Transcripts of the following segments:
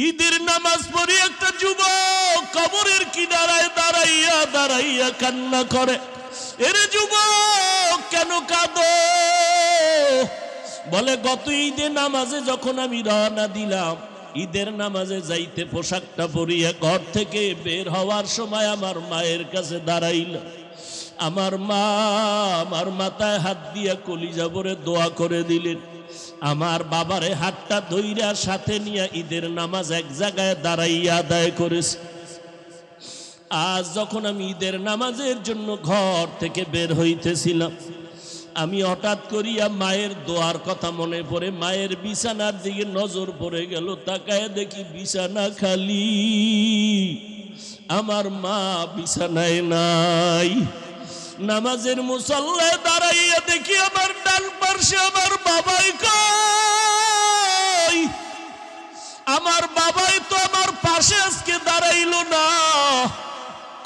ঈদের নামাজ পড়ে একটা যুবক কবরের কিনারায় দাঁড়াইয়া দাঁড়াইয়া কান্না করে। এরে যুবক কেন কাঁদো? বলে গত ঈদে নামাজে যখন আমি রওনা দিলাম, ঈদের নামাজে যাইতে পোশাকটা পরিয়া ঘর থেকে বের হওয়ার সময় আমার মায়ের কাছে দাঁড়াইল। আমার মা আমার মাথায় হাত দিয়া কলিজা ভরে দোয়া করে দিলেন। আমার বাবারে হাতটা ধইরা সাথে নিয়ে ঈদের নামাজ এক জায়গায় দাঁড়াইয়া আদায় করেছে। আজ যখন আমি ঈদের নামাজের জন্য ঘর থেকে বের হইতেছিলাম, আমি হঠাৎ করিয়া মায়ের দোয়ার কথা মনে পড়ে মায়ের বিছানার দিকে নজর পড়ে গেল। তাকায় দেখি বিছানা খালি, আমার মা বিছানায় নাই। নামাজের মুসল্লায় দাঁড়াইয়া দেখি আমার ডান পাশে আমার বাবাই কই? আমার বাবাই তো আমার পাশে আজকে দাঁড়াইলো না।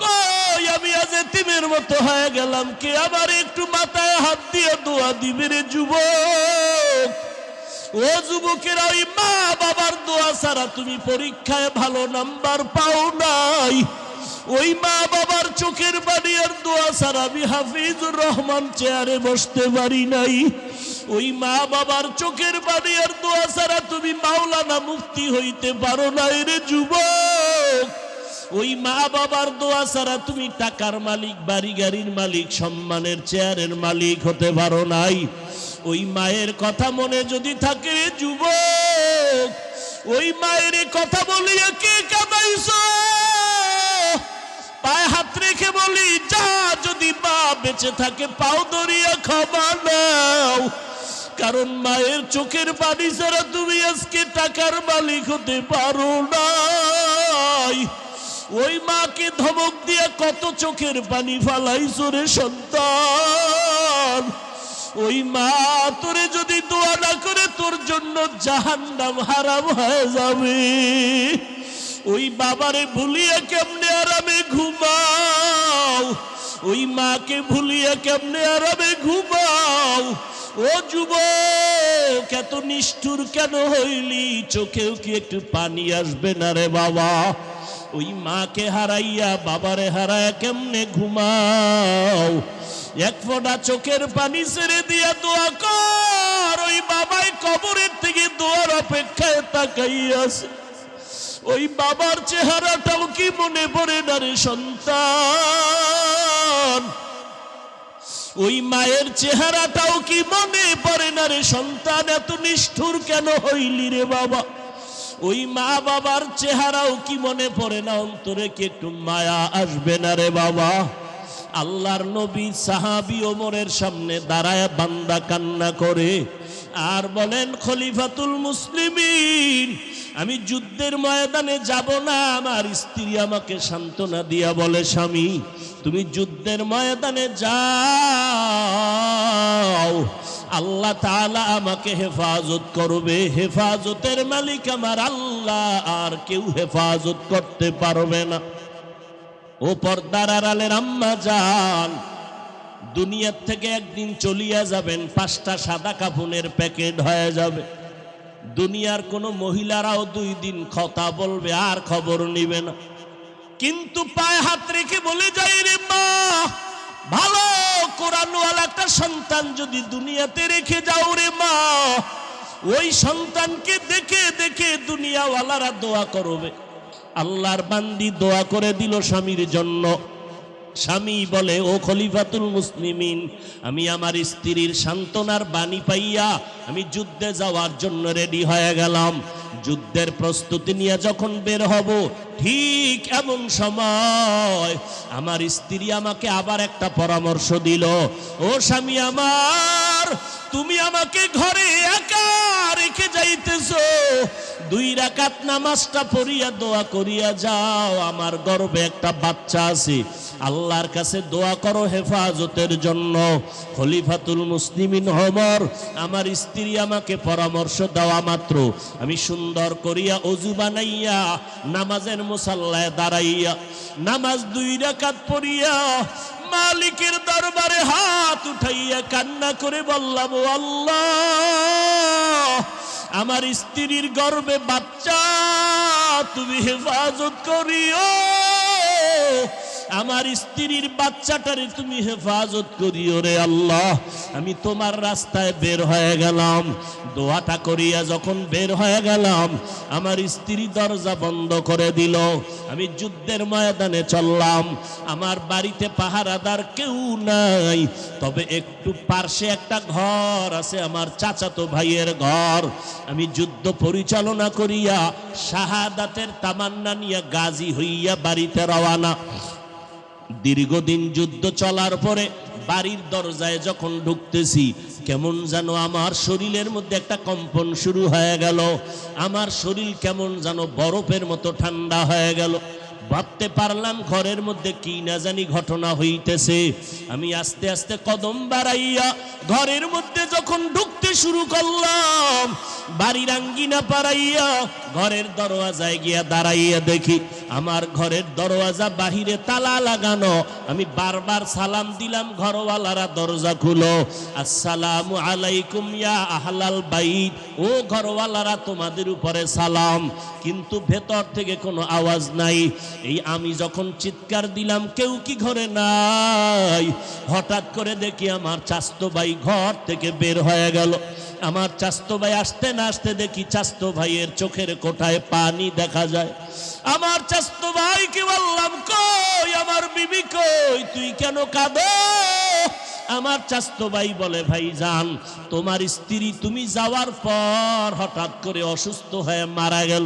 কই আমি আজ এতিমের মতো হয়ে গেলাম। কে আমার একটু মাথায় হাত দিয়ে দোয়া দিবে রে যুবক? ও যুবকেরা, ওই মা বাবার দোয়া ছাড়া তুমি পরীক্ষায় ভালো নাম্বার পাও নাই। ওই মা বাবার চোখের পানি আর দোয়া ছাড়া আমি হাফিজুর রহমান চেয়ারে বসতে পারি নাই। ওই মা বাবার চোখের পানি আর দোয়া ছাড়া তুমি মাওলানা মুফতি হইতে পারো নাই রে যুবক। ওই মা বাবার দোয়া ছাড়া তুমি টাকার মালিক, বাড়ি গাড়ির মালিক, সম্মানের চেয়ারের মালিক হতে পারো নাই। ওই মায়ের কথা মনে যদি থাকে রে যুবক, ওই মায়ের কথা বলিয়া কে কাঁদাইছো? পায়ে হাত রেখে বলি, যা যদি মা বেঁচে থাকে পাও ধরিয়া ক্ষমা নাও। কারণ মায়ের চোখের পানি ছাড়া তুমি আজকে টাকার মালিক হতে পারো নাই। ওই মাকে ধমক দিয়ে কত চোখের পানি ফালাইছো রে সন্তান। ওই মা তোরে যদি দোয়া না করে তোর জন্য জাহান্নাম হারাম হয়ে যাবে। ওই বাবারে ভুলিয়া কেমনে আরামে ঘুমাও? ওই মাকে ভুলিয়া কেমনে আরামে ঘুমাও? ও যুবক, এত নিষ্ঠুর কেন হইলি? চোখেও কি একটু পানি আসবে না রে বাবা? ওই মাকে হারাইয়া বাবারে হারাইয়া কেমনে ঘুমাও? এক ফোঁটা চোখের পানি ছেড়ে দিয়া দোয়া কর। ওই বাবাই কবরের থেকে দোয়ার অপেক্ষায় তাকাইয়াছে। ওই বাবার চেহারাটাও কি মনে পড়ে না রে সন্তান? ওই মায়ের চেহারাটাও কি মনে পড়ে না রে সন্তান? এত নিষ্ঠুর কেন হইলি রে বাবা? ওই মা বাবার চেহারাও কি মনে পড়ে না? অন্তরে কি একটু মায়া আসবে না রে বাবা? আল্লাহর নবী সাহাবী ওমরের সামনে দাঁড়ায় বান্দা কান্না করে আর বলেন, খলিফাতুল মুসলিমিন, আমি যুদ্ধের ময়দানে যাব না। আমার স্ত্রী আমাকে সান্ত্বনা দিয়া বলে, স্বামী তুমি যুদ্ধের ময়দানে যাও, আল্লাহ তাআলা আমাকে হেফাজত করবে। হেফাজতের মালিক আমার আল্লাহ, আর কেউ হেফাজত করতে পারবে না। ও পর্দার আড়ালের আম্মা জান, দুনিয়ার থেকে একদিন চলিয়া যাবেন, 5টা সাদা কাফনের প্যাকেট হয়ে যাবে। দুনিয়ার কোনো মহিলারাও 2 দিন কথা বলবে আর খবর নিবে না। কিন্তু পায়ে হাত রেখে বলে যাই রে মা, ভালো কোরআনওয়ালা একটা সন্তান যদি দুনিয়াতে রেখে যাও রে মা, ওই সন্তানকে দেখে দেখে দুনিয়াওয়ালারা দোয়া করবে। আল্লাহর বান্দি দোয়া করে দিল স্বামীর জন্য। স্বামী বলে, ও খলিফাতুল মুসলিমিন, আমি আমার স্ত্রীর সান্ত্বনার বাণী পাইয়া আমি যুদ্ধে যাওয়ার জন্য রেডি হয়ে গেলাম। যুদ্ধের প্রস্তুতি নিয়ে যখন বের হব, ঠিক এমন সময় আমার স্ত্রী আমাকে আবার একটা পরামর্শ দিল, ও স্বামী আমার, তুমি আমাকে ঘরে একা রেখে যাইতেছো, 2 রাকাত নামাজটা পড়িয়া দোয়া করিয়া যাও। আমার গর্ভে একটা বাচ্চা আছে, আল্লাহর কাছে দোয়া করো হেফাজতের জন্য। খলিফাতুল মুসলিমিন ওমর, আমার স্ত্রী আমাকে পরামর্শ দেওয়া মাত্র আমি সুন্দর করিয়া ওযু বানাইয়া নামাজের মুসাল্লায় দাঁড়াইয়া নামাজ 2 রাকাত পড়িয়া মালিকের দরবারে হাত উঠাইয়া কান্না করে বললাম, ও আল্লাহ, আমার স্ত্রীর গর্ভে বাচ্চা তুমি হেফাজত করিও, আমার স্ত্রীর বাচ্চাটারে তুমি হেফাজত করিও রে আল্লাহ। আমি তোমার রাস্তায় বের হয়ে গেলাম, দোয়াটা করিয়া যখন বের হয়ে গেলাম, আমার স্ত্রী দরজা বন্ধ করে দিল। আমি যুদ্ধের ময়দানে চললাম, আমার বাড়িতে পাহারাদার কেউ নাই, তবে একটু পার্শ্বে একটা ঘর আছে, আমার চাচাতো ভাইয়ের ঘর। আমি যুদ্ধ পরিচালনা করিয়া শাহাদাতের তামান্না নিয়ে গাজী হইয়া বাড়িতে রওয়ানা। দীর্ঘদিন যুদ্ধ চলার পরে বাড়ির দরজায় যখন ঢুকতেছি, কেমন যেন আমার শরীরের মধ্যে একটা কম্পন শুরু হয়ে গেল। আমার শরীর কেমন যেন বরফের মতো ঠান্ডা হয়ে গেল। ভাবতে পারলাম ঘরের মধ্যে কি না জানি ঘটনা হইতেছে। আমি আস্তে আস্তে কদম বাড়াইয়া ঘরের মধ্যে যখন ঢুকতে শুরু করলাম, বাড়ির আঙ্গিনা পাড়াইয়া ঘরের দরওয়াজায় গিয়া দাঁড়াইয়া দেখি আমার ঘরের দরওয়াজা বাহিরে তালা লাগানো। আমি বারবার সালাম দিলাম, ঘরওয়ালারা দরজা খুলো, আসসালামু আলাইকুম ইয়া আহলাল বাইত, ও ঘরওয়ালারা তোমাদের উপরে সালাম। কিন্তু ভেতর থেকে কোনো আওয়াজ নাই। এই আমি যখন চিৎকার দিলাম কেউ কি ঘরে নাই, হঠাৎ করে দেখি আমার চাচতো ভাই ঘর থেকে বের হয়ে গেল। আমার চাচতো ভাই আসতে না আসতে দেখি চাচতো ভাইয়ের চোখের কোঠায় পানি দেখা যায়। আমার চাচতো ভাইকে বললাম, কই আমার বিবি কই, তুই কেন কাঁদো? আমার চাচতো ভাই বলে, ভাই জান, তোমার স্ত্রী তুমি যাওয়ার পর হঠাৎ করে অসুস্থ হয়ে মারা গেল।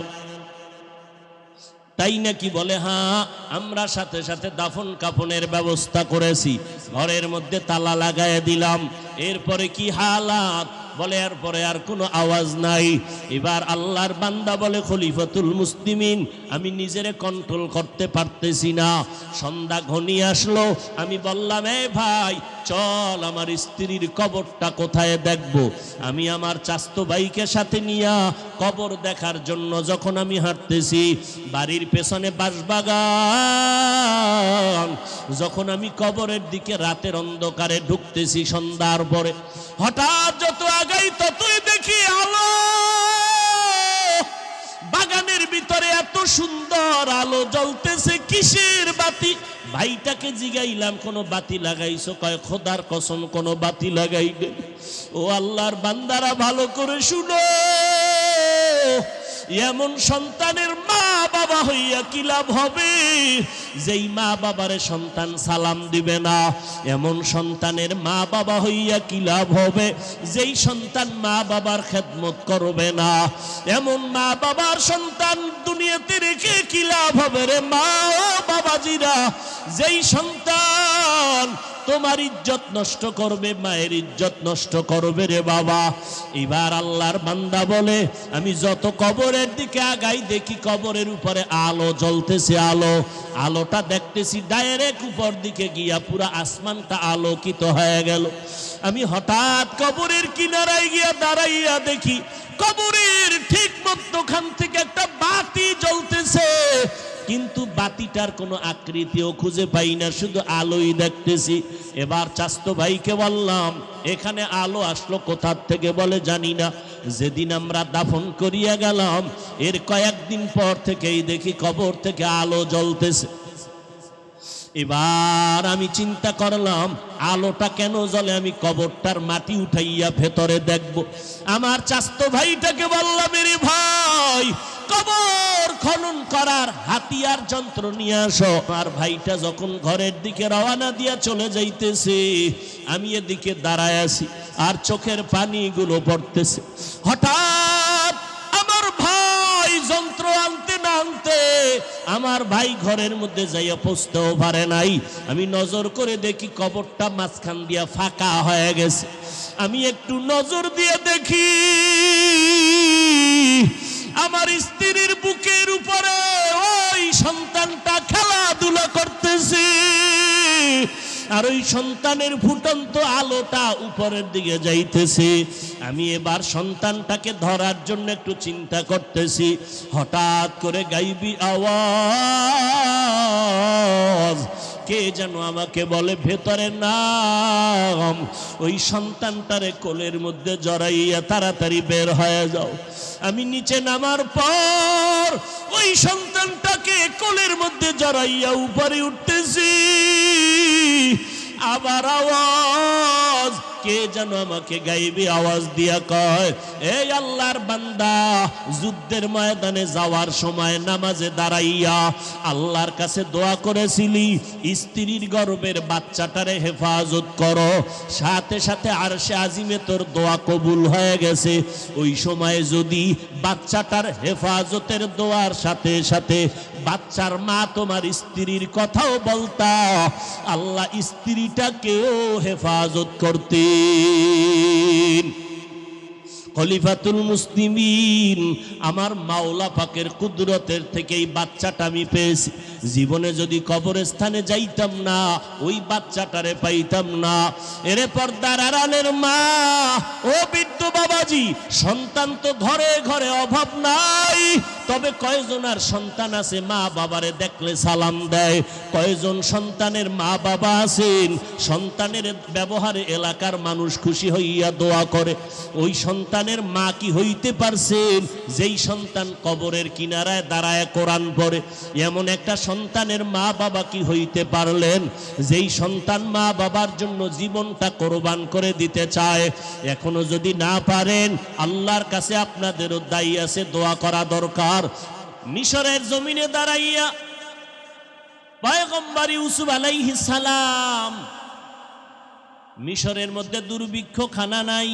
তাই নাকি? বলে হ্যাঁ, আমরা সাথে সাথে দাফন কাফনের ব্যবস্থা করেছি, ঘরের মধ্যে তালা লাগায় দিলাম। এরপরে কি হালাত? বলে এরপরে আর কোনো আওয়াজ নাই। এবার আল্লাহর বান্দা বলে, খলিফাতুল মুসলিমিন, আমি নিজেরে কন্ট্রোল করতে পারতেছি না। সন্ধ্যা ঘনিয়ে আসলো, আমি বললাম, এ ভাই চল আমার স্ত্রীর কবরটা কোথায় দেখব। আমি আমার চাচতো ভাইকে সাথে নিয়া কবর দেখার জন্য যখন আমি হাঁটতেছি, বাড়ির পেছনে বাঁশবাগান, যখন আমি কবরের দিকে রাতের অন্ধকারে ঢুকতেছি সন্ধ্যার পরে, হঠাৎ যত আগাই ততই দেখি আলো। বাগানের ভিতরে এত সুন্দর আলো জ্বলতেছে, কিসের বাতি? ভাইটাকে জিগাইলাম, কোনো বাতি লাগাইছো? কয়, খোদার কসম কোনো বাতি লাগাই দে। ও আল্লাহর বান্দারা, ভালো করে শুনো, এমন সন্তানের মা বাবা হইয়া কি লাভ হবে? যেই মা বাবারে সন্তান সালাম দিবে না, এমন সন্তানের মা বাবা হইয়া কি লাভ হবে? যেই সন্তান মা বাবার খেদমত করবে না, এমন মা বাবার সন্তান দুনিয়াতে রেখে কি লাভ হবে রে মা ও বাবাজিরা? যেই সন্তান তোমার ইজ্জত নষ্ট করবে, মায়ের ইজ্জত নষ্ট করবে রে বাবা। এবার আল্লাহর বান্দা বলে, আমি যত কবরের দিকে আগাই দেখি কবরের উপরে আলো জ্বলতেছে। আলোটা দেখতেছি ডাইরেক্ট উপর দিকে গিয়া পুরা আসমানটা আলোকিত হয়ে গেল। আমি হঠাৎ কবরের কিনারায় গিয়া দাঁড়াইয়া দেখি কবরের ঠিক মধ্যখান থেকে একটা বাতি জ্বলতেছে, কিন্তু বাতিটার কোনো আকৃতিও খুঁজে পাই না, শুধু আলোই দেখতেছি। এবার চাচতো ভাইকে বললাম, এখানে আলো আসলো কোথা থেকে? বলে জানি না। যেদিন আমরা দাফন করিয়া গেলাম এর কয়েকদিন পর থেকেই দেখি কবর থেকে আলো জ্বলতেছে। এবার আমি চিন্তা করলাম, আলোটা কেন জ্বলে? আমি কবরটার মাটি উঠাইয়া ভেতরে দেখব। আমার চাচতো ভাইটাকে বললাম, রে ভাই, কবর খনন করার হাতিয়ার যন্ত্র নিয়ে আসো। আর ভাইটা যখন ঘরের দিকে রওনা দিয়া চলে যাইতেছে, আমি এদিকে দাঁড়ায় আছি আর চোখের পানিগুলো পড়তেছে। হঠাৎ আমার ভাই যন্ত্র আনতে না আনতে আমার ভাই ঘরের মধ্যে যাইয়া পৌঁছতেও পারে নাই। আমি নজর করে দেখি কবরটা মাঝখান দিয়া ফাঁকা হয়ে গেছে। আমি একটু নজর দিয়ে দেখি আমার স্ত্রীর বুকের উপরে ওই সন্তানটা খেলাধুলা করতেছে, আর ওই সন্তানের ফুটন্ত আলোটা উপরের দিকে যাইতেছে। আমি এবার সন্তানটাকে ধরার জন্য একটু চিন্তা করতেছি, হঠাৎ করে গাইবি আওয়াজ, কে যেন আমাকে বলে ভেতরে নাম, ওই সন্তানটারে কোলের মধ্যে জড়াইয়া তাড়াতাড়ি বের হয়ে যাও। আমি নিচে নামার পর ওই সন্তানটাকে কোলের মধ্যে জড়াইয়া উপরে উঠতেছি, আবার আওয়াজ, কে যেন আমাকে গাইবি আওয়াজ দিয়া কয়, এই আল্লাহর বান্দা, যুদ্ধের ময়দানে যাওয়ার সময় নামাজে দাঁড়াইয়া আল্লাহর কাছে দোয়া করেছিলি স্ত্রীর গর্ভের বাচ্চাটারে হেফাজত করো, সাথে সাথে আরশে আজিমে তোর দোয়া কবুল হয়ে গেছে। ওই সময় যদি বাচ্চাটার হেফাজতের দোয়ার সাথে সাথে বাচ্চার মা তোমার স্ত্রীর কথাও বলতা, আল্লাহ স্ত্রীটাকেও হেফাজত করতে। খলিফাতুল মুসলিমিন আমার মাওলা পাকের কুদরতের থেকে এই বাচ্চাটা আমি পেয়েছি। জীবনে যদি কবরস্থানে যাইতাম না, ওই বাচ্চাটারে পাইতাম না। এরে পর্দার আড়ালের মা, ও বৃদ্ধ বাবাজি, সন্তান তো ঘরে ঘরে অভাব নাই, তবে কয়জনার সন্তান আছে মা বাবারে দেখলে সালাম দেয়? কয়জন সন্তানের মা বাবা আছেন সন্তানের ব্যবহারে এলাকার মানুষ খুশি হইয়া দোয়া করে? ওই সন্তানের মা কি হইতে পারছেন যেই সন্তান কবরের কিনারায় দাঁড়ায় কোরআন পড়ে? এমন একটা সন্তানের মা বাবা কি হইতে পারলেন যেই সন্তান মা বাবার জন্য জীবনটা কোরবান করে দিতে চায়? এখনো যদি না পারেন, আল্লাহর কাছে আপনাদেরও দায়ী আছে, দোয়া করা দরকার। মিশরের জমিনে দাঁড়াইয়া পয়গম্বর ইউসুফ আলাইহিস সালাম, মিশরের মধ্যে দুর্ভিক্ষ, খানা নাই,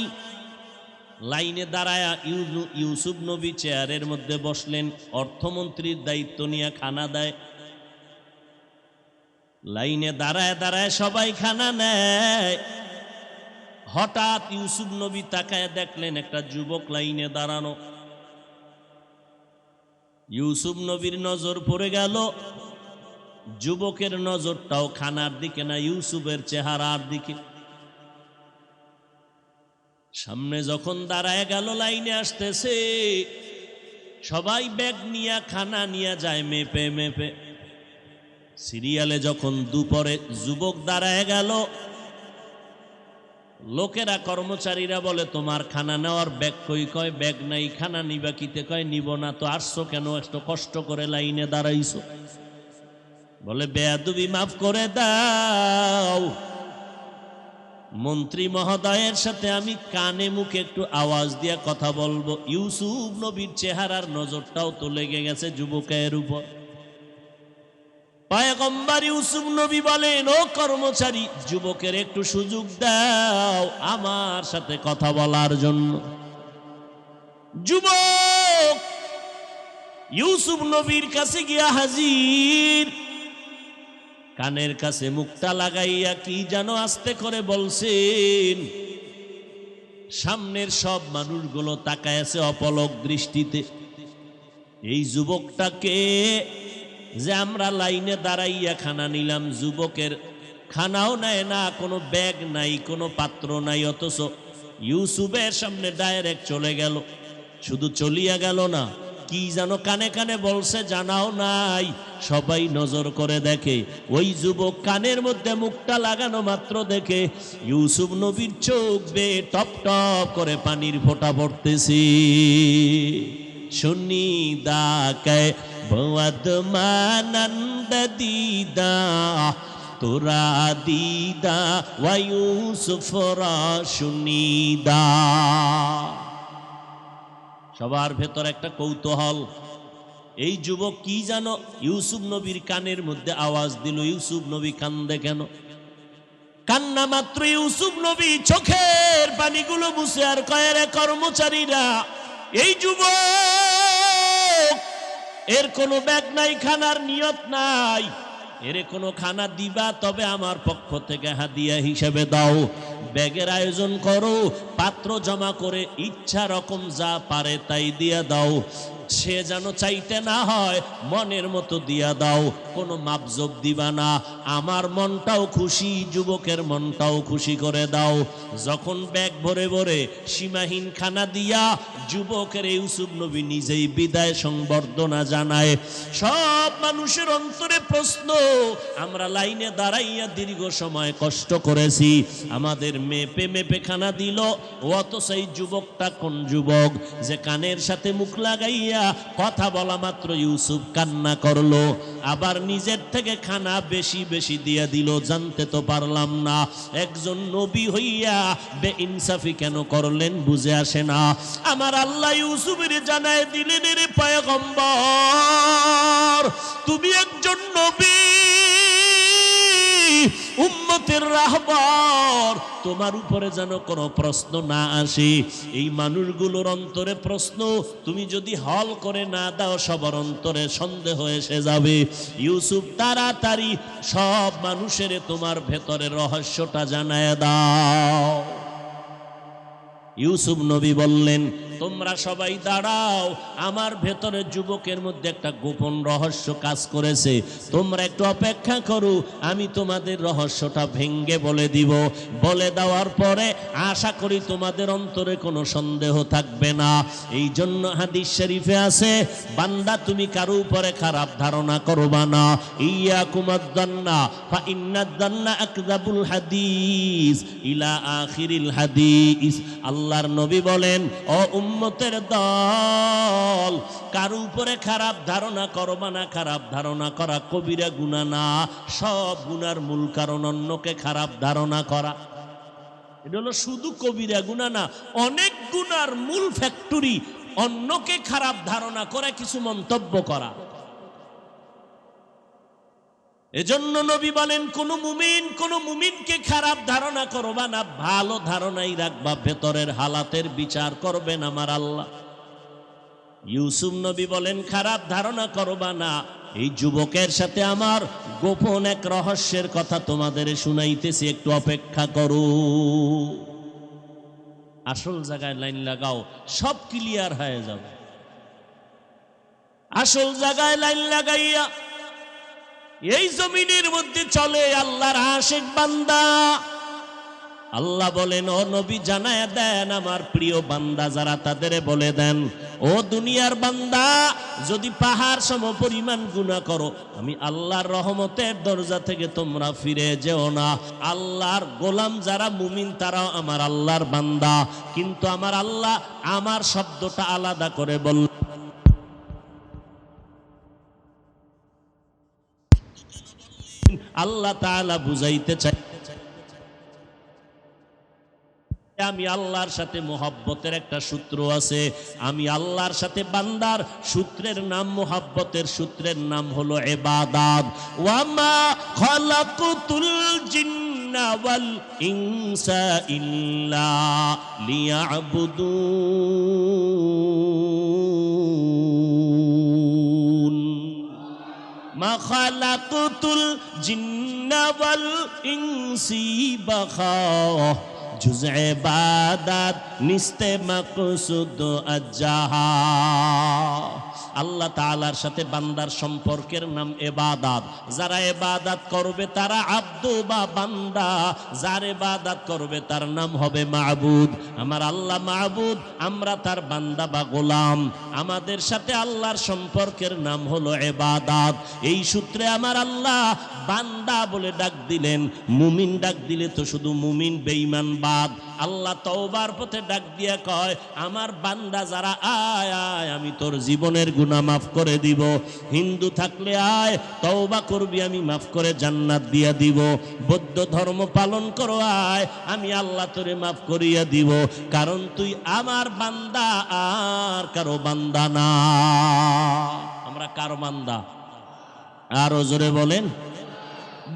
লাইনে দাঁড়ায়া ইউসুফ নবী চেয়ারের মধ্যে বসলেন, অর্থমন্ত্রীর দায়িত্ব নিয়ে খানা দেয়। লাইনে দাঁড়ায় দাঁড়ায় সবাই খানা নেয়। হঠাৎ ইউসুফ নবী তাকায় দেখলেন একটা যুবক লাইনে দাঁড়ানো। ইউসুফ নবীর নজর পড়ে গেল, যুবকের নজরটাও খানার দিকে না, ইউসুফের চেহারার দিকে। সামনে যখন দাঁড়ায় গেল, লাইনে আসতেছে, সবাই ব্যাগ নিয়ে খানা নিয়ে যায় মেপে মেপে। সিরিয়ালে যখন দুপুরে যুবক দাঁড়ায় গেল, লোকেরা কর্মচারীরা বলে তোমার খানা নেওয়ার ব্যাগ কই? কয় ব্যাগ নাই। খানা নিবা কিতে? কয় নিব না। তো আসছো কেন? একটু কষ্ট করে লাইনে দাঁড়াইছো। বলে বেয়াদবি মাফ করে দাও, মন্ত্রী মহোদয়ের সাথে আমি কানে মুখে একটু আওয়াজ দিয়ে কথা বলবো। ইউসুফ নবীর চেহারার নজরটাও তো লেগে গেছে যুবকের উপর। পয়গম্বর ইউসুফ নবী বলেন, ও কর্মচারী, যুবকের একটু সুযোগ দাও আমার সাথে কথা বলার জন্য। যুবক ইউসুফ নবীর কাছে গিয়া হাজির, কানের কাছে মুখটা লাগাইয়া কি যেন আস্তে করে বলছেন। সামনের সব মানুষগুলো তাকায় আছে অপলক দৃষ্টিতে। এই যুবকটাকে যে আমরা লাইনে দাঁড়াইয়া খানা নিলাম, যুবকের খানাও নেয় না, কোনো ব্যাগ নাই, কোনো পাত্র নাই, অথচ ইউসুফের সামনে ডাইরেক্ট চলে গেল। শুধু চলিয়া গেল না, কি যেন কানে কানে বলছে জানাও নাই। সবাই নজর করে দেখে, ওই যুবক কানের মধ্যে মুখটা লাগানো মাত্র দেখে ইউসুফ নবীর চোখ বেয়ে টপ টপ করে পানির ফোঁটা পড়তেছে। শুনি দাকে ভওয়াদ মানন্দ দিদা তোরা দিদা ওয়া ইউসুফ রা শুনিদা। সবার ভেতর একটা কৌতূহল, এই যুবক কি জানো ইউসুফ নবীর কানের মধ্যে আওয়াজ দিল। ইউসুফ নবী কান্দে কেন? কান্না মাত্র ইউসুফ নবী চোখের পানিগুলো মুছে আর কয়, রে কর্মচারীরা, এই যুবক এর কোনো ব্যাগ নাই, খানার নিয়ত নাই, এর কোনো খানা দিবা তবে আমার পক্ষ থেকে হাদিয়া হিসেবে দাও। ব্যাগের আয়োজন করো, পাত্র জমা করে ইচ্ছা রকম যা পারে তাই দিয়া দাও। সে যেন চাইতে না হয়, মনের মতো দিয়া দাও, কোনো মাপজব দিবা না। আমার মনটাও খুশি, যুবকের মনটাও খুশি করে দাও। যখন ব্যাগ ভরে ভরে সীমাহীন খানা দিয়া যুবকের ইউসুফ নবী নিজেই বিদায় সংবর্ধনা জানায়, সব মানুষের অন্তরে প্রশ্ন। আমরা লাইনে দাঁড়াইয়া দীর্ঘ সময় কষ্ট করেছি, আমাদের মেপে মেপে খানা দিল, অথচ এই যুবকটা কোন যুবক যে কানের সাথে মুখ লাগাইয়া কথা বলা মাত্র ইউসুফ কান্না করলো, আবার নিজের থেকে খানা বেশি বেশি দিয়ে দিল। জানতে তো পারলাম না একজন নবী হইয়া বেইনসাফি কেন করলেন, বুঝে আসে না। আমার আল্লাহ ইউসুফের জানায় দিলেন, রে পয়গম্বর, তুমি একজন নবী, উম্মতের রাহবার, তোমার উপরে যেন কোনো প্রশ্ন না আসে। এই মানুষগুলোর অন্তরে প্রশ্ন তুমি যদি হল করে না দাও, সবার অন্তরে সন্দেহ এসে যাবে। ইউসুফ তাড়াতাড়ি সব মানুষের তোমার ভেতরের রহস্যটা জানায় দাও। ইউসুফ নবী বললেন, তোমরা সবাই দাঁড়াও, আমার ভেতরে যুবকের মধ্যে একটা গোপন রহস্য কাজ করেছে, তোমরা একটু অপেক্ষা করো, আমি তোমাদের রহস্যটা ভেঙ্গে বলে দিব। বলে দেওয়ার পরে আশা করি তোমাদের অন্তরে কোনো সন্দেহ থাকবে না। এই জন্য হাদিস শরীফে আছে, বান্দা তুমি কারো উপরে খারাপ ধারণা করবা না। ইয়াকুমাদ-দান্না ফা ইন্নাদ-দান্না আকযাবুল হাদিস ইলা আখিরিল হাদিস। আল্লাহর নবী বলেন, ও উম্মতের দল, কারো উপরে খারাপ ধারণা করবা না। খারাপ ধারণা করা কবিরা গুনাহ না, সব গুনার মূল কারণ অন্যকে খারাপ ধারণা করা। এটা হলো শুধু কবিরা গুনাহ না, অনেক গুনার মূল ফ্যাক্টরি অন্যকে খারাপ ধারণা করে কিছু মন্তব্য করা। এজন্য নবী বলেন, কোন মুমিনকে খারাপ ধারণা করবা না, ভালো ধারণাই রাখবা, ভেতরের হালাতের বিচার করবেন আমার আল্লাহ। ইউসুফ নবী বলেন, খারাপ ধারণা করবা না। এই যুবকের সাথে আমার গোপন এক রহস্যের কথা তোমাদের শুনাইতেছি, একটু অপেক্ষা করো। আসল জায়গায় লাইন লাগাও, সব ক্লিয়ার হয়ে যাবে। আসল জায়গায় লাইন লাগাইয়া এই জমিনের মধ্যে চলে আল্লাহর আশিক বান্দা। আল্লাহ বলেন, ও নবী জানায় দেন আমার প্রিয় বান্দা যারা, তাদের বলে দেন, ও দুনিয়ার বান্দা, যদি পাহাড় সম পরিমাণ গুনাহ করো, আমি আল্লাহর রহমতের দরজা থেকে তোমরা ফিরে যেও না। আল্লাহর গোলাম যারা মুমিন তারাও আমার আল্লাহর বান্দা, কিন্তু আমার আল্লাহ আমার শব্দটা আলাদা করে বল, আল্লাহ তাআলা বুঝাইতে চাই, আমি আল্লাহর সাথে মোহাব্বতের একটা সূত্র আছে। আমি আল্লাহর সাথে বান্দার সূত্রের নাম, মোহাব্বতের সূত্রের নাম হলো ইবাদত। ওয়ামা খালাকুতুল জিন্না ওয়াল ইনসা ইল্লা লিয়াবুদুন। মা খালাকুতুল জিন্না ওয়াল ইনসি বাখা, জুজ ইবাদত নিস্তে মাকসুদ আজ্জাহা। আল্লাহ তাআলার সাথে বান্দার সম্পর্কের নাম ইবাদত। যারা ইবাদত করবে তারা আব্দ বা বান্দা, যার ইবাদত করবে তার নাম হবে মাবুদ। আমার আল্লাহ মাবুদ, আমরা তার বান্দা বা গোলাম। আমাদের সাথে আল্লাহর সম্পর্কের নাম হলো ইবাদত। এই সূত্রে আমার আল্লাহ বান্দা বলে ডাক দিলেন। মুমিন ডাক দিলে তো শুধু মুমিন, বেঈমান বাদ। আল্লাহ তওবার পথে ডাক দিয়া কয়, আমার বান্দা যারা, আয় আয়, আমি তোর জীবনের গুনাহ মাফ করে দিব। হিন্দু থাকলে আয়, তওবা করবি, আমি মাফ করে জান্নাত দিয়া দিব। বৌদ্ধ ধর্ম পালন করো, আয়, আমি আল্লাহ তোরে মাফ করিয়া দিব, কারণ তুই আমার বান্দা, আর কারো বান্দা না। আমরা কারো বান্দা? আরো জোরে বলেন।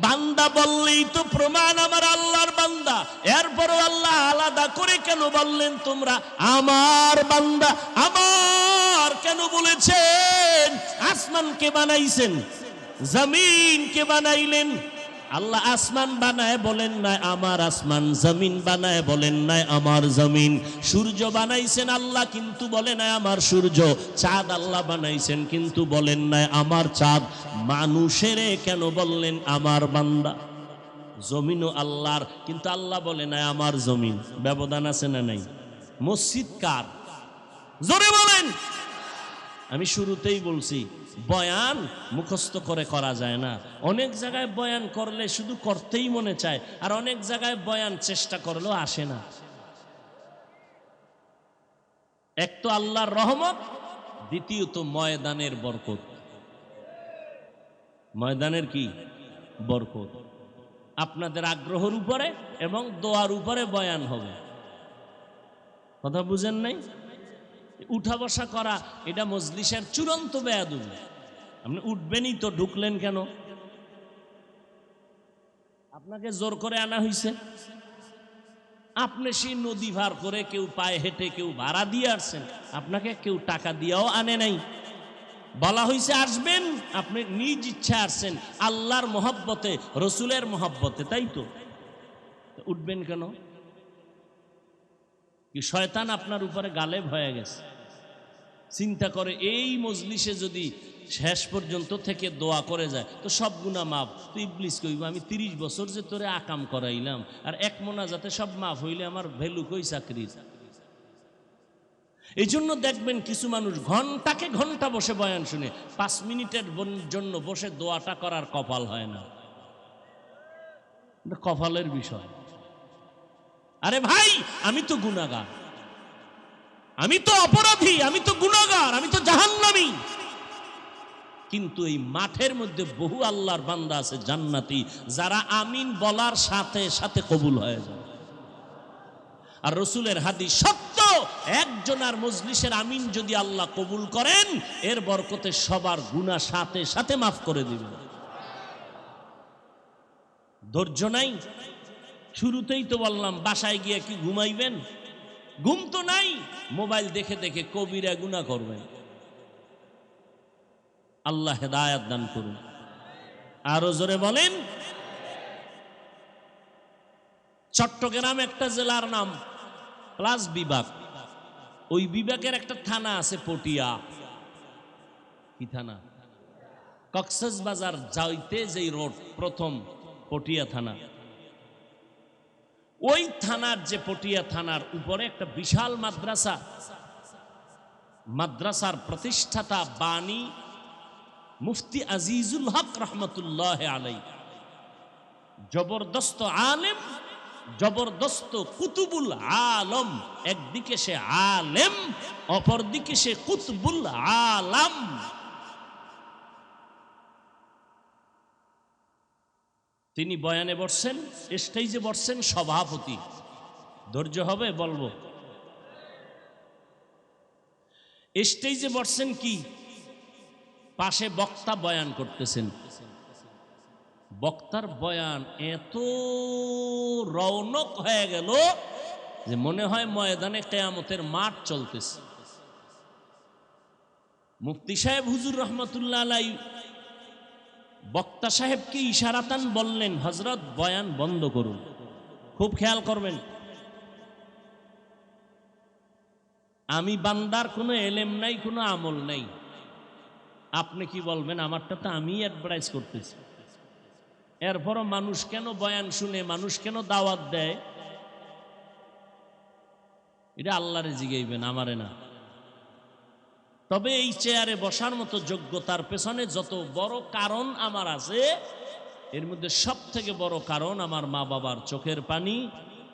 বান্দা বললেই তো প্রমাণ আমার আল্লাহর বান্দা। এরপরও আল্লাহ আলাদা করে কেন বললেন তোমরা আমার বান্দা? আমার কেন বলেছেন? আসমানকে বানাইছেন, জমিনকে বানাইলেন, আল্লাহ আসমান বানায় বলেন নাই আমার আসমান, জমিন বানায় বলেন নাই আমার জমিন, সূর্য বানাইছেন আল্লাহ কিন্তু বলে নাই আমার সূর্য, চাঁদ আল্লাহ বানাইছেন কিন্তু বলেন নাই আমার চাঁদ, মানুষেরে কেন বললেন আমার বান্দা? জমিনও আল্লাহর কিন্তু আল্লাহ বলে নাই আমার জমিন। ব্যবধান আছে না নাই? মসজিদ কার? জোরে বলেন। আমি শুরুতেই বলছি বয়ান মুখস্থ করে করা যায় না। অনেক জায়গায় বয়ান করলে শুধু করতেই মনে চায়, আর অনেক জায়গায় বয়ান চেষ্টা করলেও আসে না। এক তো আল্লাহর রহমত, দ্বিতীয়ত ময়দানের বরকত। ময়দানের কি বরকত? আপনাদের আগ্রহের উপরে এবং দোয়ার উপরে বয়ান হবে। কথা বুঝেন নাই? উঠা বসা করা এটা মজলিসের চূড়ান্ত বেয়াদবি। আপনি উঠবেনই তো, ঢুকলেন কেন? আপনাকে জোর করে আনা হয়েছে? আপনি সেই নদী ভার করে, কেউ পায়ে হেঁটে, কেউ ভাড়া দিয়ে আসছেন, আপনাকে কেউ টাকা দিয়েও আনে নাই। বলা হয়েছে আসবেন, আপনি নিজ ইচ্ছা আসছেন আল্লাহর মহব্বতে, রসুলের মহব্বতে, তাই তো? উঠবেন কেন? কি শয়তান আপনার উপরে গালেব হয়ে গেছে? চিন্তা করে এই মজলিসে যদি শেষ পর্যন্ত থেকে দোয়া করে যায় তো সব গুনাহ মাফ। তো ইবলিস কইব আমি 30 বছর যে তোরে আকাম করাইলাম, আর এক মোনাজাতে সব মাফ হইলে আমার ভ্যালু কই চাকরির? এই জন্য দেখবেন কিছু মানুষ ঘন্টাকে ঘন্টা বসে বয়ান শুনে, 5 মিনিটের জন্য বসে দোয়াটা করার কপাল হয় না। কপালের বিষয়। আরে ভাই, আমি তো গুনাহগার, আমি তো অপরাধী, আমি তো গুনাহগার, আমি তো জাহান্নামী। কিন্তু এই মাঠের মধ্যে বহু আল্লাহর বান্দা আছে জান্নাতি, যারা আমিন বলার সাথে সাথে কবুল হয়ে যায়। আর রসুলের হাদিস সত্য, একজনের মজলিসের আমিন যদি আল্লাহ কবুল করেন, এর বরকতে সবার গুনাহ সাথে সাথে মাফ করে দিবেন। ধৈর্য নাই? শুরুতেই তো বললাম বাসায় গিয়ে কি ঘুমাইবেন? ঘুম তো নাই, মোবাইল দেখে দেখে কবিরা গুনাহ করবেন। আল্লাহ হেদায়েত দান করুন। আরো জোরে বলেন। চট্টগ্রাম একটা জেলার নাম প্লাস বিভাগ, ওই বিভাগের একটা থানা আছে পটিয়া। কি থানা? কক্সবাজার যাইতে যেই রোড প্রথম, পটিয়া থানা। ওই থানার যে পটিয়া থানার উপরে একটা বিশাল মাদ্রাসা, মাদ্রাসার প্রতিষ্ঠাতা বাণী মুফতি আজিজুল হক রহমতুল্লাহ আলাই, জবরদস্ত আলেম, জবরদস্ত কুতুবুল আলম। একদিকে সে আলেম, অপরদিকে সে কুতুবুল আলম। তিনি বয়ানে বসছেন, স্টেজে বসছেন সভাপতি। ধৈর্য হবে বলবো। স্টেজে বসছেন কি, পাশে বক্তা বয়ান করতেছেন। বক্তার বয়ান এত রৌনক হয়ে গেল যে মনে হয় ময়দানে কিয়ামতের মাঠ চলতেছে। মুফতি সাহেব হুজুর রহমতুল্লাহ আলাই বক্তা সাহেবকে ইশারাতান বললেন, হযরত বয়ান বন্ধ করুন। খুব খেয়াল করবেন, আমি বান্দার কোনো এলেম নাই, কোনো আমল নাই। আপনি কি বলবেন? আমারটা তো আমি অ্যাডভাইস করতেছি। এরপরও মানুষ কেন বয়ান শুনে, মানুষ কেন দাওয়াত দেয়? এটা আল্লাহরে জিগাইবেন, আমারে না। তবে এই চেয়ারে বসার মতো যোগ্যতার পেছনে যত বড় কারণ আমার আছে, এর মধ্যে সব থেকে বড় কারণ আমার মা বাবার চোখের পানি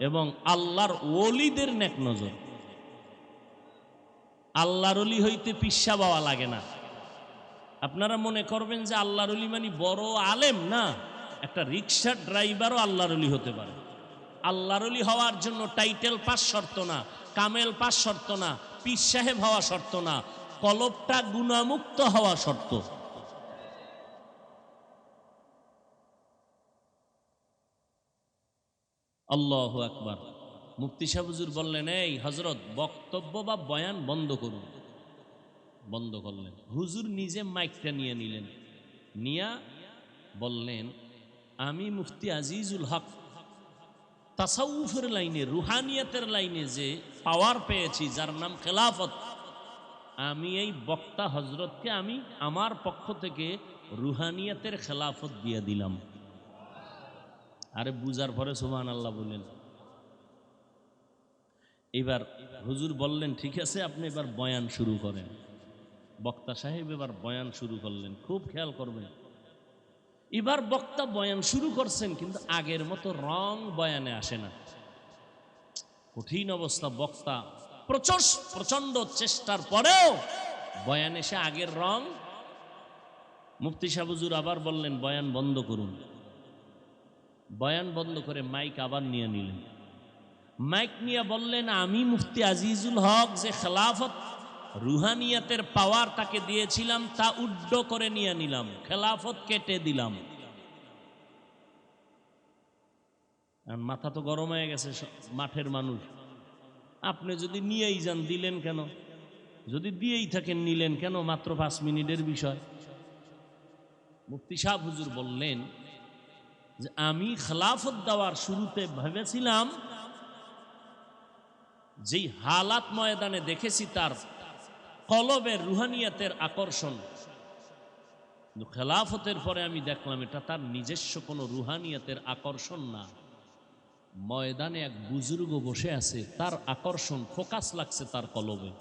এবং আল্লাহর ওলিদের নেক নজর। আল্লাহর ওলি হইতে পিসা বাওয়া লাগে না। আপনারা মনে করবেন যে আল্লাহর ওলি মানে বড় আলেম, না। একটা রিক্সার ড্রাইভারও আল্লাহর ওলি হতে পারে। আল্লাহর ওলি হওয়ার জন্য টাইটেল পাস শর্ত না, কামেল পাস শর্ত না, পীর সাহেব হওয়া শর্ত না, কলবটা গুনাহমুক্ত হওয়া শর্ত। আল্লাহু আকবার। মুফতি সাহেব হুজুর বললেন, এই হযরত বক্তব্য বা বয়ান বন্ধ করুন। বন্ধ করলেন। হুজুর নিজে মাইকটা নিয়ে নিলেন, নিয়া বললেন, আমি মুফতি আজিজুল হক তাসাউফের লাইনে, রুহানিয়াতের লাইনে যে পাওয়ার পেয়েছি, যার নাম খেলাফত, আমি এই বক্তা হজরতকে আমি আমার পক্ষ থেকে রুহানিয়াতের খেলাফত দিয়ে দিলাম। আরে বুঝার পরে সুবহানাল্লাহ বলেন। এবার হুজুর বললেন, ঠিক আছে আপনি এবার বয়ান শুরু করেন। বক্তা সাহেব এবার বয়ান শুরু করলেন। খুব খেয়াল করবেন, এবার বক্তা বয়ান শুরু করছেন, কিন্তু আগের মতো রং বয়ানে আসে না। কঠিন অবস্থা। বক্তা প্রচন্ড চেষ্টার পরেও বয়ান এসে আগের রং। মুফতি সাহেব হুজুর আবার বললেন, বয়ান বন্ধ করুন। বয়ান বন্ধ করে মাইক আবার নিয়ে নিলেন। মাইক নিয়ে বললেন, আমি মুফতি আজিজুল হক যে খেলাফত রুহানিয়াতের পাওয়ার তাকে দিয়েছিলাম, তা উড্ড করে নিয়ে নিলাম, খেলাফত কেটে দিলাম। আর মাথা তো গরম হয়ে গেছে মাঠের মানুষ। আপনি যদি নিয়েই যান, দিলেন কেন? যদি দিয়েই থাকেন, নিলেন কেন? মাত্র 5 মিনিটের বিষয়। মুফতি সাহেব হুজুর বললেন যে আমি খেলাফত দেওয়ার শুরুতে ভেবেছিলাম, যেই হালাত ময়দানে দেখেছি তার কলবের রুহানিয়াতের আকর্ষণ, কিন্তু খেলাফতের পরে আমি দেখলাম এটা তার নিজস্ব কোনো রুহানিয়াতের আকর্ষণ না। ময়দানে এক বুজুর্গ বসে আছে, তার আকর্ষণ, ফোকাস লাগছে তার কলবে।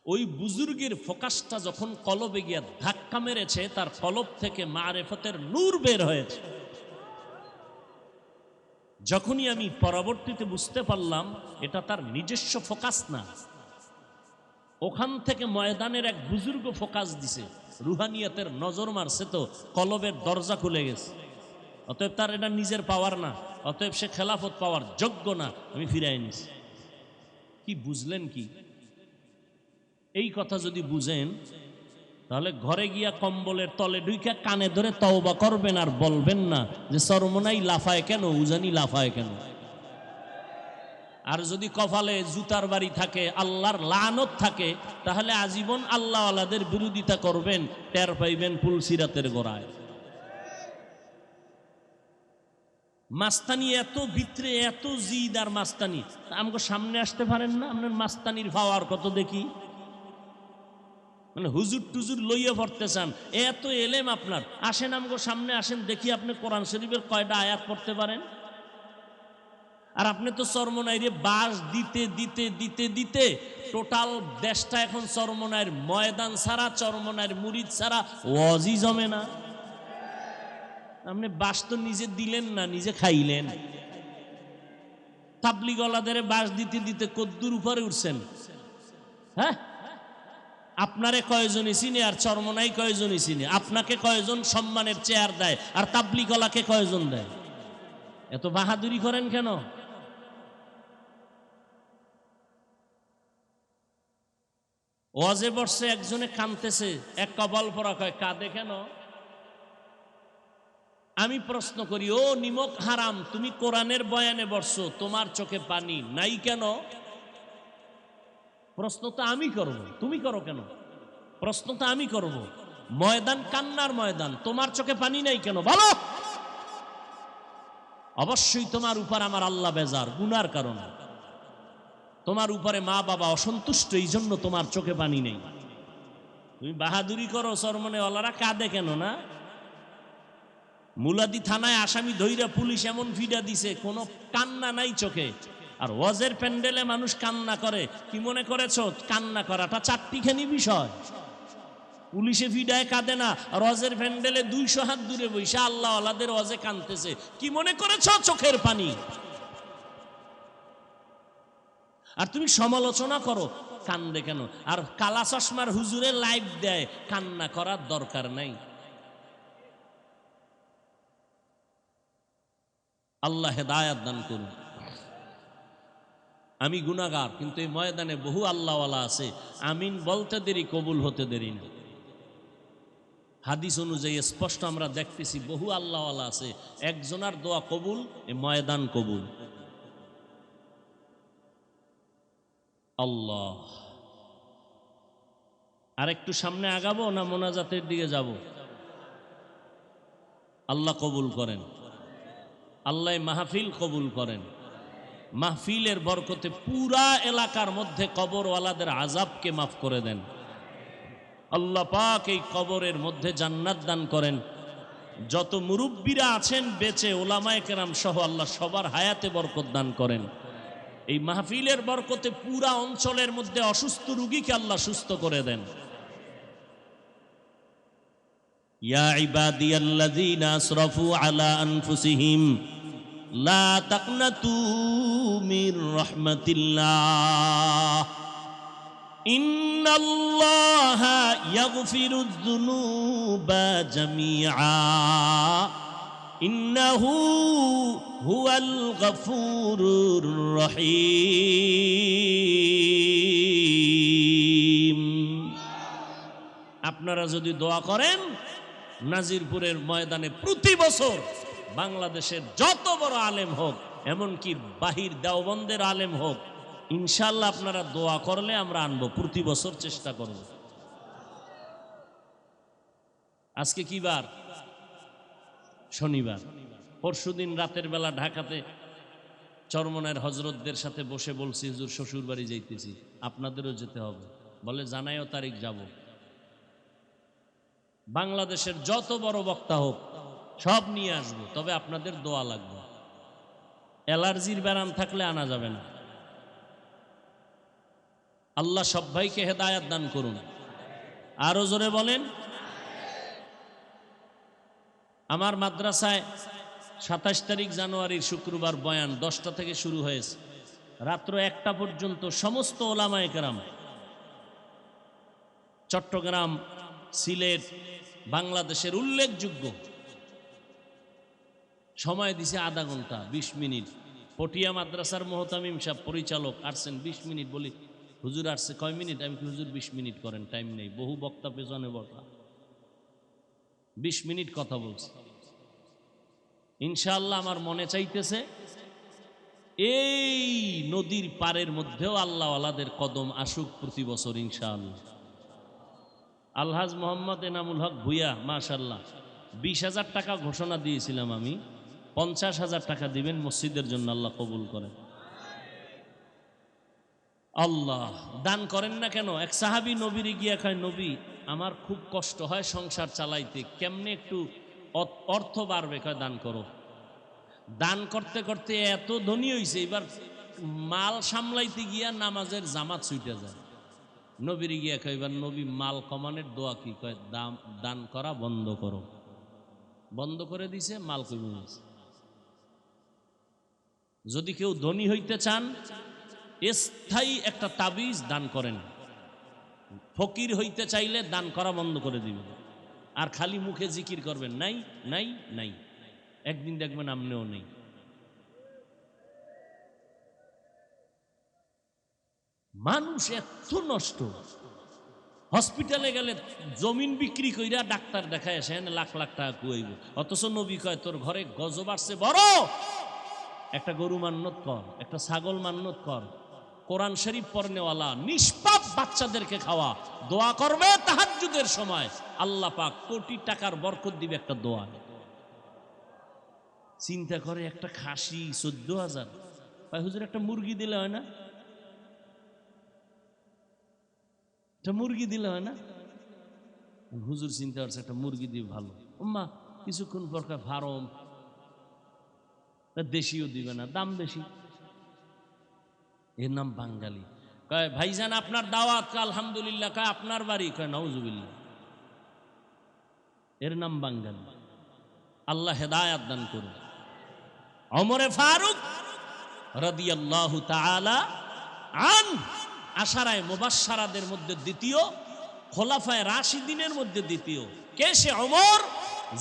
ওই বুজুর্গের ফোকাসটা যখন কলবে গিয়া ধাক্কা মেরেছে, তার কলব থেকে মারেফতের নূর বের হয়েছে। যখনই আমি পরবর্তীতে বুঝতে পারলাম এটা তার নিজস্ব ফোকাস না, ওখান থেকে ময়দানের এক বুজুর্গ ফোকাস দিছে, রুহানিয়াতের নজর মারছে, তো কলবের দরজা খুলে গেছে। অতএব তার এটা নিজের পাওয়ার না, অতএব সে খেলাফত পাওয়ার যোগ্য না, আমি ফিরাই নিছি। কি বুঝলেন? কি এই কথা যদি বুঝেন, তাহলে ঘরে গিয়া কম্বলের তলে ঢুইকা কানে ধরে তওবা করবেন, আর বলবেন না যে চরমনাই লাফায় কেন, উজানি লাফায় কেন। আর যদি কপালে জুতার বাড়ি থাকে, আল্লাহর লানত থাকে, তাহলে আজীবন আল্লাহ আলাদের বিরোধিতা করবেন, টের পাইবেন পুলসিরাতের গোড়ায়। মাস্তানি এত ভিতরে, এত জিদ আর মাস্তানি, আমাকে সামনে আসতে পারেন না? আপনার মাস্তানির পাওয়ার কত দেখি। মানে হুজুর টুজুর লইয়া পড়তে চান, এত এলেম আপনার, আসেন আমগো সামনে আসেন, দেখি আপনি কোরআন শরীফের কয়টা আয়াত পড়তে পারেন। আর আপনি তো চরমনাইরে বাস দিতে দিতে দিতে দিতে টোটাল দেশটা এখন চরমনাইর ময়দান ছাড়া, চরমনাইর মুরিদ ছাড়া ওয়াজি জমে না। আপনি বাস তো নিজে দিলেন না, নিজে খাইলেন। তাবলিগওয়ালাদের বাস দিতে দিতে কদ্দুর উপরে উঠছেন। হ্যাঁ, আপনারে কয়জনই চিনে, আর চরমনাই কয়জনই চিনে? আপনাকে কয়জন সম্মানের চেয়ার দেয়, আর তাবলিগওয়ালাকে কয়জন দেয়? এত বাহাদুরি করেন কেন? ওয়াজে বসছে, একজনে কানতেছে, এক কপাল পরা কয়, কাঁদে কেন? আমি প্রশ্ন করি, ও নিমক হারাম, তুমি কোরআনের বয়ানে বসছো, তোমার চোখে পানি নাই কেন? প্রশ্ন তো আমি করব, তুমি করো কেন? প্রশ্ন তো আমি করব। ময়দান কান্নার ময়দান, তোমার চোখে পানি নাই কেন বলো? অবশ্যই তোমার উপর আমার আল্লাহ বেজার, গুনার কারণে। তোমার উপরে মা বাবা অসন্তুষ্ট, এই জন্য তোমার চোখে পানি নেই। তুমি বাহাদুরি করো, চরমনেওয়ালারা কাঁদে কেন না? মুলাদি থানায় আসামি ধইরা পুলিশ এমন ফিডা দিছে, কোনো কান্না নাই চোখে। আর ওয়াজের প্যান্ডেলে মানুষ কান্না করে, কি মনে করেছো কান্না করাটা চারটিখানি বিষয়? পুলিশে ফিডায় কাঁদে না, আর ওয়াজের প্যান্ডেলে 200 হাত দূরে বসে আল্লাহ আল্লাহদের ওয়াজে কাঁদতেছে, কি মনে করেছো চোখের পানি? আর তুমি সমালোচনা করো, কান্দে কেন? আর কালা চশমার হুজুরে লাইভ দেয়, কান্না করার দরকার নাই। আল্লাহ হেদায়াত দান করুন। আমি গুনাহগার, কিন্তু এই ময়দানে বহু আল্লাহওয়ালা আছে, আমিন বলতে দেরি, কবুল হতে দেরি না। হাদিস অনুযায়ী স্পষ্ট আমরা দেখতেছি, বহু আল্লাহওয়ালা আছে, একজনার দোয়া কবুল, এই ময়দান কবুল। আল্লাহ। আর একটু সামনে আগাবো না মোনাজাতের দিকে যাব? আল্লাহ কবুল করেন, আল্লাহ মাহফিল কবুল করেন। মাহফিলের বরকতে পুরা এলাকার মধ্যে কবরওয়ালাদের আযাবকে মাফ করে দেন। আল্লাহ পাক এই কবরের মধ্যে জান্নাত দান করেন। যত মুরব্বীরা আছেন বেঁচে, ওলামায়ে কেরাম সহ, আল্লাহ সবার হায়াতে বরকত দান করেন। এই মাহফিলের বরকতে পুরা অঞ্চলের মধ্যে অসুস্থ রোগীকে আল্লাহ সুস্থ করে দেন। ইয়া ইবাদিয়াল্লাযীনা আসরাফু আলা আনফুসিহিম লা তাকনাতু মির রাহমাতিল্লাহ ইন্নাল্লাহা ইয়াগফিরুয যুনুবা জামিআ ইন্নাহু হুয়াল গফুরুর রহিম। আপনারা যদি দোয়া করেন, নাজিরপুরের ময়দানে প্রতি বছর বাংলাদেশের যত বড় আলেম হোক, এমনকি বাহির দেওবন্দের আলেম হোক, ইনশাআল্লাহ আপনারা দোয়া করলে আমরা আনবো, প্রতি বছর চেষ্টা করব। আজকে কি বার? শনিবার। পরশুদিন রাতের বেলা ঢাকাতে চরমনের হজরতদের সাথে বসে বলছি, হুজুর শ্বশুর বাড়ি যাইতেছি, আপনাদেরও যেতে হবে। বলে জানাইও তারিখ যাব। বাংলাদেশের যত বড় বক্তা হোক সব নিয়ে আসবো, তবে আপনাদের দোয়া লাগবে। অ্যালার্জির ব্যারাম থাকলে আনা যাবে না। আল্লাহ সব ভাইকে হেদায়াত দান করুন। আরো জোরে বলেন। আমার মাদ্রাসায় 27 তারিখ জানুয়ারির শুক্রবার বয়ান 10টা থেকে শুরু হয়েছে, রাত্র 1টা পর্যন্ত সমস্ত ওলামায়ে কেরাম চট্টগ্রাম, সিলেট, বাংলাদেশের উল্লেখযোগ্য সময় দিছে আধা ঘন্টা 20 মিনিট। পটিয়া মাদ্রাসার মোহতামিম সাহেব পরিচালক আসছেন 20 মিনিট। বলি হুজুর আসছে কয় মিনিট? আমি হুজুর 20 মিনিট করেন, টাইম নেই। বহু বক্তা পেছনে বসা, 20 মিনিট কথা বলছে। ইনশাআল্লাহ আমার মনে চাইতেছে এই নদীর পারের মধ্যেও আল্লাহওয়ালাদের কদম আসুক প্রতি বছর ইনশাআল্লাহ। আলহাজ মোহাম্মদ এনামুল হক ভুইয়া মাশাআল্লাহ 20,000 টাকা ঘোষণা দিয়েছিলাম আমি, 50,000 টাকা দিবেন মসজিদের জন্য, আল্লাহ কবুল করেন। আল্লাহ দান করেন না কেন? এক সাহাবী নবীর গিয়া কয়, নবী আমার খুব কষ্ট হয় সংসার চালাইতে, কেমনে একটু অর্থ বাড়বে? কয় দান করো। দান করতে করতে এত ধনী হইছে, এবার মাল সামলাইতে গিয়া নামাজের জামাত ছুটে যায়। নবীর গিয়া কয়, এবার নবী মাল কমানের দোয়া কি? কয় দান করা বন্ধ করো। বন্ধ করে দিছে, মাল কমে গেছে। যদি কেউ ধনী হইতে চান, স্থায়ী একটা তাবিজ দান করেন। ফকির হইতে চাইলে দান করা বন্ধ করে দিবেন, আর খালি মুখে জিকির করবেন, নাই নাই নাই। একদিন দেখবেন আমনেও নেই। মানুষ এত নষ্ট, হসপিটালে গেলে জমিন বিক্রি কইরা ডাক্তার দেখায় আসেন, লাখ লাখ টাকা কুয়াইব। অথচ নবী কয়, তোর ঘরে গজব আসছে বড়, একটা গরু মান্নত কর, একটা ছাগল মান্নত কর, কোরআন শরীফ পড়নেওয়ালা নিষ্পাপ বাচ্চাদেরকে খাওয়া, দোয়া করবে তাহাজ্জুদের সময়, আল্লাহ পাক কোটি টাকার বরকত দিবে একটা দোয়া। চিন্তা করে, একটা খাসি 14,000। ভাই হুজুর একটা মুরগি দিলে হয় না? একটা মুরগি দিলে হয় না? হুজুর চিন্তা করছে একটা মুরগি দিয়ে ভালো। উম্মা কিছুক্ষণ পর ফার্ম, দেশিও দিবে না, দাম বেশি। এর নাম বাঙালি। কয় ভাইজান আপনার দাওয়াত? আলহামদুলিল্লাহ। কয় আপনার বাড়ি? কয় নাউজুবিল্লাহ। এর নাম বাঙালি। আল্লাহ হেদায়াত দান করুন। ওমরে ফারুক রাদিয়াল্লাহু তাআলা আন আশারায়ে মুবাশশারাদের মধ্যে দ্বিতীয়, খোলাফায়ে রাশিদিনের মধ্যে দ্বিতীয়। কে সে ওমর?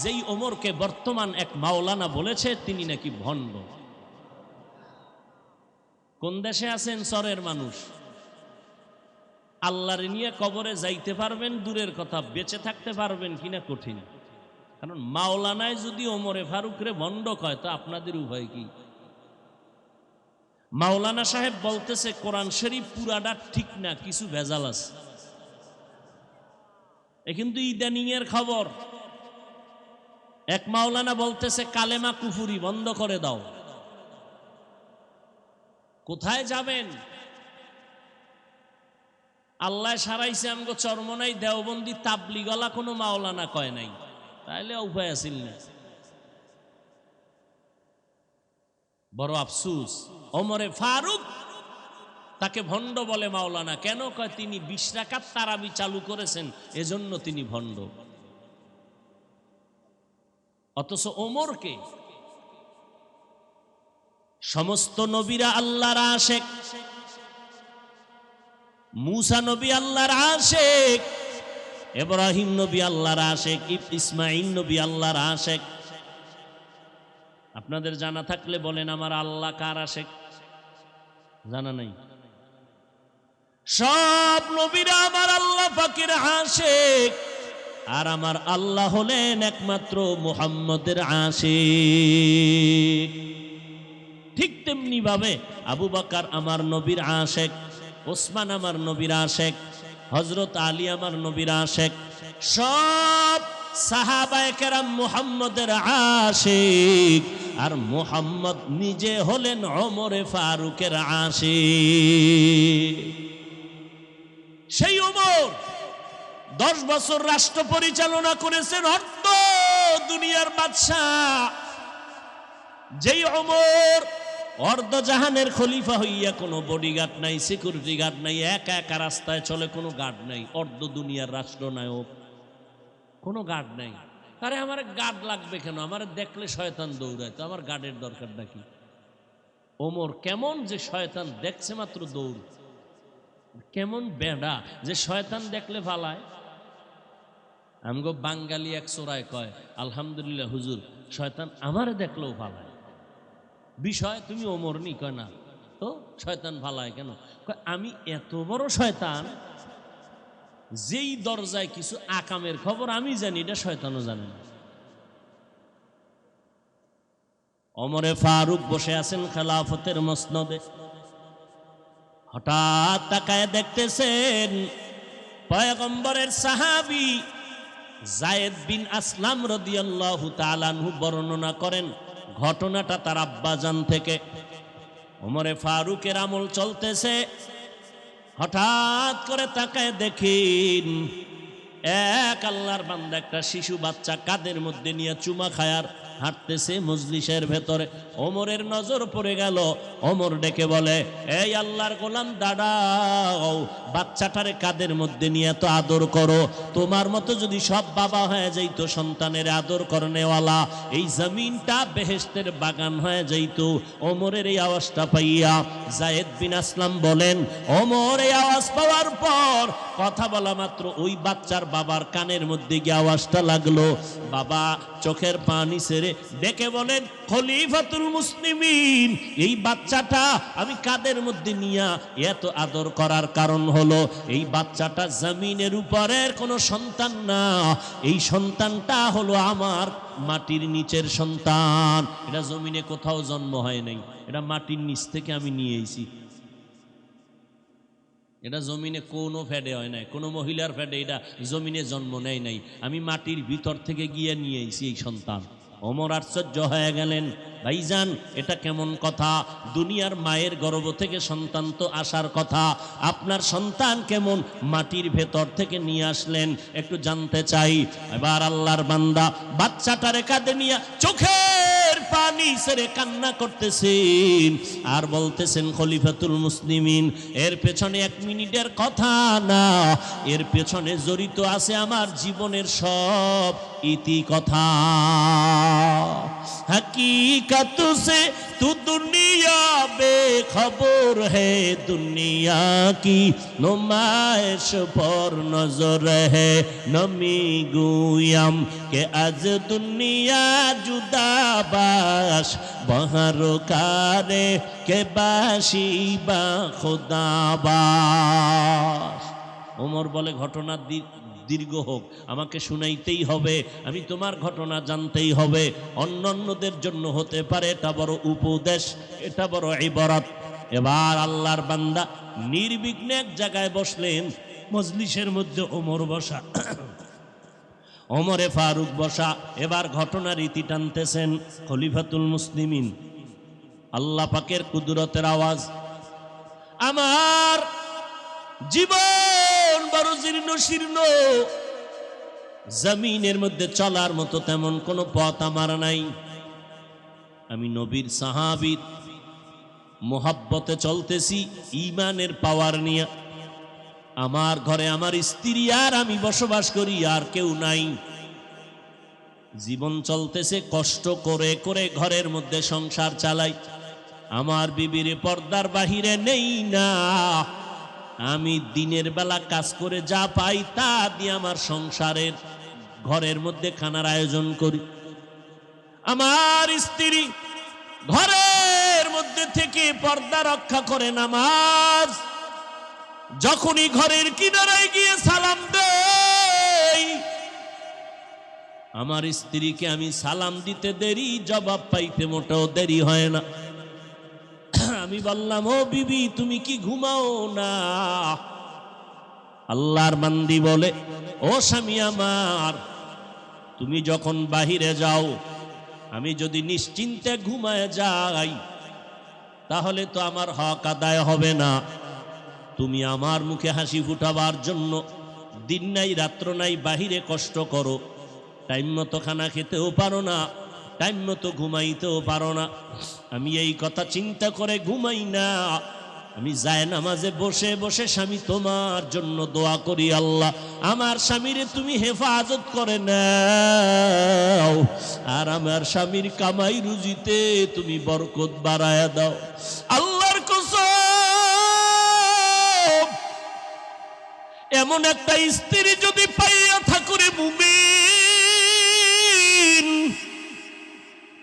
যেই ওমরকে বর্তমান এক মাওলানা বলেছে তিনি নাকি ভণ্ড। কোন দেশে আছেন চরের মানুষ? আল্লাহর নিয়ে কবরে যাইতে পারবেন দূরের কথা, বেঁচে থাকতে পারবেন কিনা কঠিন। কারণ মাওলানায় যদি ওমরে ফারুকরে ভণ্ড কয়, তো আপনাদের উভয় কি? মাওলানা সাহেব বলতেছে কোরআন শরীফ পুরাটা ঠিক না, কিছু ভেজাল আছে। এ কিন্তু ইদানিং এর খবর। এক মাওলানা বলতেছে কালেমা কুফুরি বন্ধ করে দাও। কোথায় যাবেন? আল্লাহ সারাইছে আমগো চরমনাই দেওবন্দি তাবলিগলা কোনো মাওলানা কয় নাই, তাইলে উপায় আছিল না। বড় আফসুস, ওমরে ফারুক তাকে ভণ্ড বলে মাওলানা। কেন? কয় তিনি 20 রাকাত তারাবি চালু করেছেন, এজন্য তিনি ভণ্ড। অথচ ওমরকে সমস্ত নবীরা আল্লাহর আশিক। মুসা নবী আল্লাহর আশিক, ইব্রাহিম নবী আল্লাহর আশিক, ইসমাঈল নবী আল্লাহর আশিক। আপনাদের জানা থাকলে বলেন আমার আল্লাহ কার আশিক? জানা নাই? সব নবীরা আমার আল্লাহ পাকের আশিক, আর আমার আল্লাহ হলেন একমাত্র মুহাম্মদের আশিক। ঠিক তেমনি ভাবে আবু বকর আমার নবীর আশিক, ওসমান আমার নবীর আশিক, হযরত আলী আমার নবীর আশিক। সব সাহাবায়ে কেরাম মুহাম্মদের আশিক, আর মুহাম্মদ নিজে হলেন ওমরে ফারুকের আশিক। সেই ওমর 10 বছর রাষ্ট্র পরিচালনা করেছেন, অর্ধ দুনিয়ার বাদশাহ। যেই ওমর অর্ধ জাহানের খলিফা হইয়া কোনো বডিগার্ড নাই, সিকিউরিটি গার্ড নাই, একা একা রাস্তায় চলে, কোনো গার্ড নাই। অর্ধ দুনিয়ার রাষ্ট্রনায়ক, কোনো গার্ড নাই। আরে আমার গার্ড লাগবে কেন? আমার দেখলে শয়তান দৌড়ায়, তো আমার গার্ডের দরকার নাকি? ওমর কেমন যে শয়তান দেখছে মাত্র দৌড়, কেমন বেড়া যে শয়তান দেখলে ফালায়। আমগো বাঙালি এক চোরায় কয় আলহামদুলিল্লাহ হুজুর, শয়তান আমারে দেখলেও ফালায়। বিষয় তুমি ওমর নি? কয় না। তো শয়তান ফালায় কেন? আমি এত বড় শয়তান, যেই দরজায় কিছু আকামের খবর আমি জানি, এটা শয়তানও জানে না। ওমরে ফারুক বসে আছেন খেলাফতের মসনদে। হঠাৎ তাকায় দেখতেছেন পয়গম্বরের সাহাবী যায়েদ বিন আসলাম রাদিয়াল্লাহু তাআলা আনহু বর্ণনা করেন ঘটনাটা তার আব্বাজান থেকে। ওমরে ফারুকের আমল চলতেছে, হঠাৎ করে তাকায় দেখেন এক আল্লাহর বান্দা একটা শিশু বাচ্চা কাদের মধ্যে নিয়ে চুমা খায়ার হাঁটতেছে মজলিসের ভেতরে। ওমরের নজর পড়ে গেল। ওমর ডেকে বলে, এই আল্লাহর গোলাম দাঁড়াও, বাচ্চাটারে কাদের মধ্যে নিয়ে তো আদর করো। তোমার মতো যদি সব বাবা হয়ে যাইতো সন্তানের আদর করনেওয়ালা, এই জমিনটা বেহেশতের বাগান হয়ে যাইতো। ওমরের এই আওয়াজটা পাইয়া যায়েদ বিন আসলাম বলেন, ওমর এই আওয়াজ পাওয়ার পর কথা বলা মাত্র ওই বাচ্চার বাবার কানের মধ্যে গিয়ে আওয়াজটা লাগলো। বাবা চোখের পানি ছেড়ে ডেকে বলেন, খলিফাতুল মুসলিমিন, এই বাচ্চাটা আমি কাদের মধ্যে নিয়া এত আদর করার কারণ হলো এই বাচ্চাটা জমিনের উপরের কোনো সন্তান না, এই সন্তানটা হলো আমার মাটির নিচের সন্তান। এটা জমিনে কোথাও জন্ম হয় নাই, এটা মাটির নিচ থেকে আমি নিয়ে এসেছি। এটা জমিনে কোনো ফ্যাডে হয় নাই, কোনো মহিলার ফ্যাডে এটা জমিনে জন্ম নেয় নাই, আমি মাটির ভিতর থেকে গিয়ে নিয়ে এসেছি এই সন্তান। ওমর আশ্চর্য হয়ে গেলেন, ভাইজান এটা কেমন কথা? দুনিয়ার মায়ের গর্ভ থেকে সন্তান তো আসার কথা, আপনার সন্তান কেমন মাটির ভেতর থেকে নিয়ে আসলেন একটু জানতে চাই। এবার আল্লাহর বান্দা বাচ্চাটারে কাঁধে নিয়ে চোখের পানি ছেড়ে কান্না করতেছেন আর বলতেছেন, খলিফাতুল মুসলিমিন, এর পেছনে 1 মিনিটের কথা না, এর পেছনে জড়িত আছে আমার জীবনের সব ইতি কথা। हकीकत से तू दुनिया बेखबर है, दुनिया की नुमाइश पर नजर है, नमी गुयाम के आज दुनिया जुदा बाश बहर कारे के बाशी बा खुदा बाश। ওমর বলে, ঘটনা দীর্ঘ হোক, আমাকে শুনাইতেই হবে, আমি তোমার ঘটনা জানতেই হবে। অন্যদের জন্য হতে পারে এটা বড় উপদেশ, এটা বড় ইবারত। এবার আল্লাহর বান্দা নির্বিঘ্নে এক জায়গায় বসলেন, মজলিসের মধ্যে ওমর বসা। ওমরে ফারুক বসা। এবার ঘটনার ইতি টানতেছেন খলিফাতুল মুসলিমিন। আল্লাহ পাকের কুদরতের আওয়াজ। আমার জীবন বড় জীর্ণ শীর্ণ, জমিনের মধ্যে চলার মতো তেমন কোনো পথ আমার নাই। আমি নবীর সাহাবী, মোহাব্বতে চলতেছি ঈমানের পাওয়ার নিয়ে। আমার ঘরে আমার স্ত্রী আর আমি বসবাস করি, আর কেউ নাই। জীবন চলতেছে কষ্ট করে করে, ঘরের মধ্যে সংসার চালাই। আমার বিবির পর্দার বাহিরে নেই না। আমি দিনের বেলা কাজ করে যা পাই তা দিয়ে আমার সংসারের ঘরের মধ্যে খানার আয়োজন করি। আমার স্ত্রী ঘরের মধ্যে থেকে পর্দা রক্ষা করে নামাজ। যখনই ঘরের কিনারায় গিয়ে সালাম দেই, আমার স্ত্রীকে আমি সালাম দিতে দেরি, জবাব পাইতে মোটেও দেরি হয় না। আমি বললাম, ও বিবি তুমি কি ঘুমাও না? আল্লাহর বান্দি বলে, ও স্বামী আমার, তুমি যখন বাহিরে যাও, আমি যদি নিশ্চিন্তে ঘুমায় যাই তাহলে তো আমার হক আদায় হবে না। তুমি আমার মুখে হাসি ফুটাবার জন্য দিন নাই রাত্র নাই বাহিরে কষ্ট করো, টাইম মতো খানা খেতেও পারো না, টাইম মতো ঘুমাইতেও পারো না। আমি এই কথা চিন্তা করে ঘুমাই না। আমি জায়নামাজে বসে বসে স্বামী তোমার জন্য দোয়া করি, আল্লাহ আমার স্বামীরে তুমি হেফাজত করে নাও, আর আমার স্বামীর কামাই রুজিতে তুমি বরকত বাড়ায়া দাও। আল্লাহর কসম, এমন একটা স্ত্রী যদি পাইয়া থাকুরে মুমিন,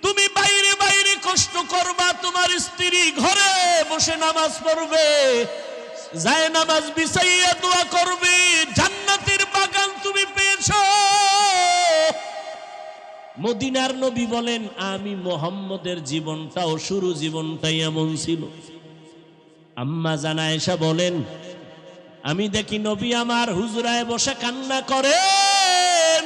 তুমি বাইরে বাইরে কষ্ট করবা, তোমার স্ত্রী ঘরে বসে নামাজ পড়বে, যায় নামাজ বিছাইয়া দোয়া করবে, জান্নাতের বাগান তুমি পেয়েছো। মদিনার নবী বলেন, আমি মুহাম্মদের জীবনটাও শুরু জীবনটাই এমন ছিল। আম্মা জান আয়েশা বলেন, আমি দেখি নবী আমার হুজরায় বসে কান্না করেন।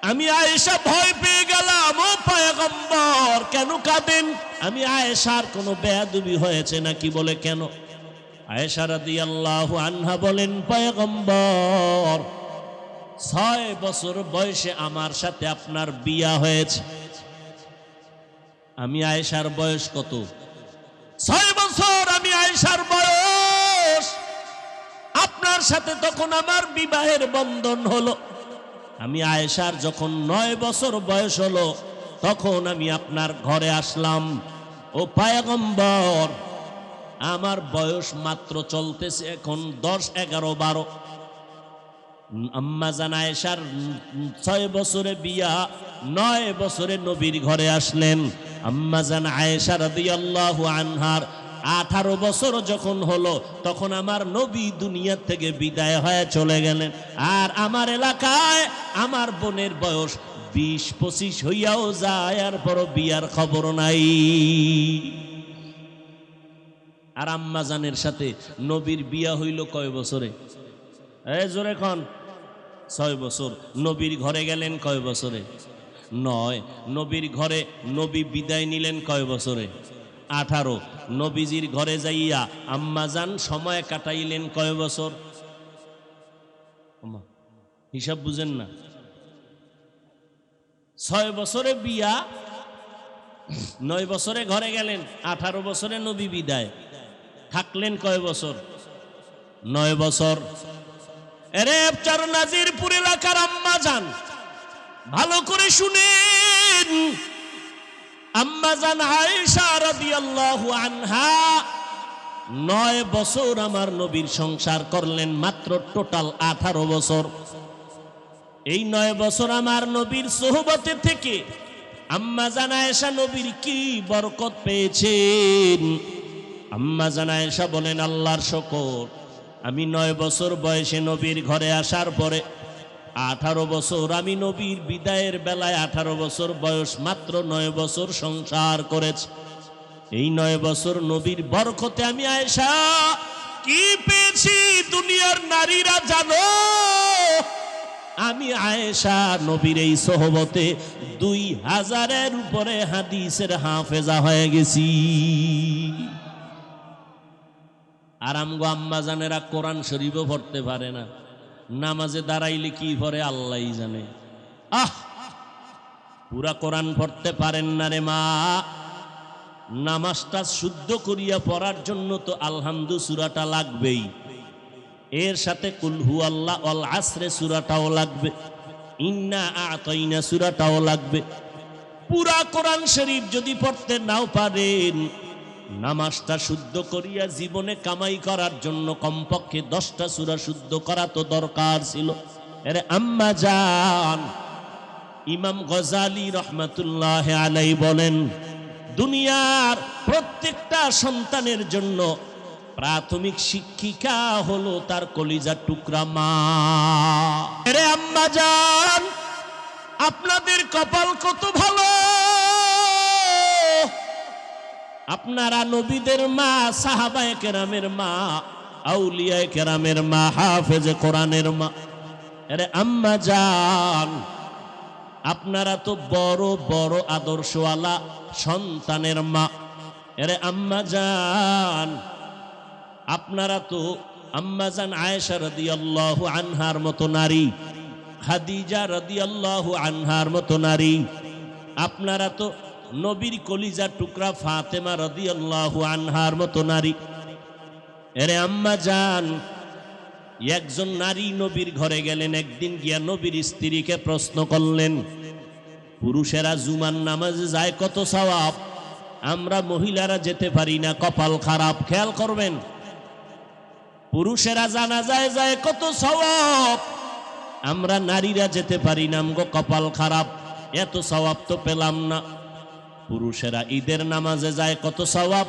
আমি আয়েশা ভয় পেয়ে গেলাম, ও পয়গম্বর কেন কাঁদেন? আমি আয়েশার কোনো বেয়াদবি হয়েছে নাকি বলে কেন? আয়েশা রাদিয়াল্লাহু আনহা বলেন, পয়গম্বর 6 বছর বয়সে আমার সাথে আপনার বিয়া হয়েছে। আমি আয়েশার বয়স কত? 6 বছর আমি আয়েশার বয়স। আপনার সাথে তখন আমার বিবাহের বন্ধন হলো। আমি আয়েশার যখন 9 বছর বয়স হলো তখন আমি আপনার ঘরে আসলাম। ও পয়গম্বর, আমার বয়স মাত্র চলতেছে এখন 10, 11, 12। আম্মা জান আয়েশার 6 বছরে বিয়া, 9 বছরে নবীর ঘরে আসলেন। আম্মা জান আয়েশা রাদিয়াল্লাহু আনহার 18 বছর যখন হলো তখন আমার নবী দুনিয়া থেকে বিদায় হয়ে চলে গেলেন। আর আমার এলাকায় আমার বোনের বয়স 20-25 হইয়াও যায়, আর বড় বিয়ার খবর নাই। আর আম্মা জানের সাথে নবীর বিয়া হইল কয় বছরে? জোরে কোন? 6 বছর। নবীর ঘরে গেলেন কয় বছরে? 9। নবীর ঘরে নবী বিদায় নিলেন কয় বছরে? 18। নবীজির ঘরে যাইয়া আম্মাজান সময় কাটাইলেন কয় বছর? হিসাব বুঝেন না? 6 বছরে বিয়া, 9 বছরে ঘরে গেলেন, 18 বছরে নবী বিদায়। থাকলেন কয় বছর? 9 বছর। এরে চার নাজিরপুর এলাকার আম্মাজান, ভালো করে শুনেন। আম্মাজান আয়েশা রাদিয়াল্লাহু আনহা 9 বছর আমার নবীর সংসার করলেন, মাত্র টোটাল 18 বছর। এই 9 বছর আমার নবীর সোহবতে থেকে আম্মাজান আয়েশা নবীর কি বরকত পেয়েছেন। আম্মাজান আয়েশা বলেন, আল্লাহর শুকর, আমি 9 বছর বয়সে নবীর ঘরে আসার পরে 18 বছর আমি নবীর বিদায়ের বেলায় 18 বছর বয়স, মাত্র 9 বছর সংসার করেছি। এই 9 বছর নবীর বরকতে আমি আয়েশা কি পেয়েছি দুনিয়ার নারীরা জানো? আমি আয়েশা নবীর এই সোহবতে 2000-এর উপরে হাদিসের হাফেজা হয়ে গেছি। আর আমগো আম্মা জানেরা কোরআন শরীফও পড়তে পারে না, নামাজে দাঁড়াইলে কি পড়ে আল্লাহই জানে। পুরা কোরআন পড়তে পারেন না রে মা। নামাজটা শুদ্ধ করিয়া পড়ার জন্য তো আলহামদু সূরাটা লাগবেই, এর সাথে কুল হু আল্লাহ ওয়াল আসরে সূরাটাও লাগবে, ইন্না আতাইনা সূরাটাও লাগবে। পুরা কোরআন শরীফ যদি পড়তে নাও পারেন, নামাজটা শুদ্ধ করিয়া জীবনে কামাই করার জন্য কমপক্ষে 10টা সূরা শুদ্ধ করা তো দরকার ছিল। আরে আম্মা জান, ইমাম গজালি রহমাতুল্লাহ আলাইহি বলেন, দুনিয়ার প্রত্যেকটা সন্তানের জন্য প্রাথমিক শিক্ষিকা হলো তার কলিজার টুকরা মা। আরে আম্মা জান, আপনাদের কপাল কত ভালো, আপনারা নবীদের মা, সাহাবায়ে কেরামের মা, আউলিয়ায়ে কেরামের মা, হাফেজে কোরআনের মা। আরে আম্মা জান, আপনারা তো বড় বড় আদর্শওয়ালা সন্তানের মা। আরে আম্মা জান, আপনারা তো আম্মা জান আয়েশা রাদিয়াল্লাহু আনহার মতো নারী, খাদিজা রাদিয়াল্লাহু আনহার মতো নারী। আপনারা তো নবীর কলিজার টুকরা ফাতেমা রাদিয়াল্লাহু আনহার মতো নারী। আরে আম্মা জান, একজন নারী নবীর ঘরে গেলেন, একদিন গিয়া নবীর স্ত্রীকে প্রশ্ন করলেন, পুরুষেরা জুমার নামাজে যায় কত সওয়াব, আমরা মহিলারা যেতে পারি না, কপাল খারাপ। খেয়াল করবেন, পুরুষেরা জানাজায় যায় কত সওয়াব, আমরা নারীরা যেতে পারি না, আমগো কপাল খারাপ, এত সওয়াব তো পেলাম না। পুরুষেরা ঈদের নামাজে যায় কত সওয়াব,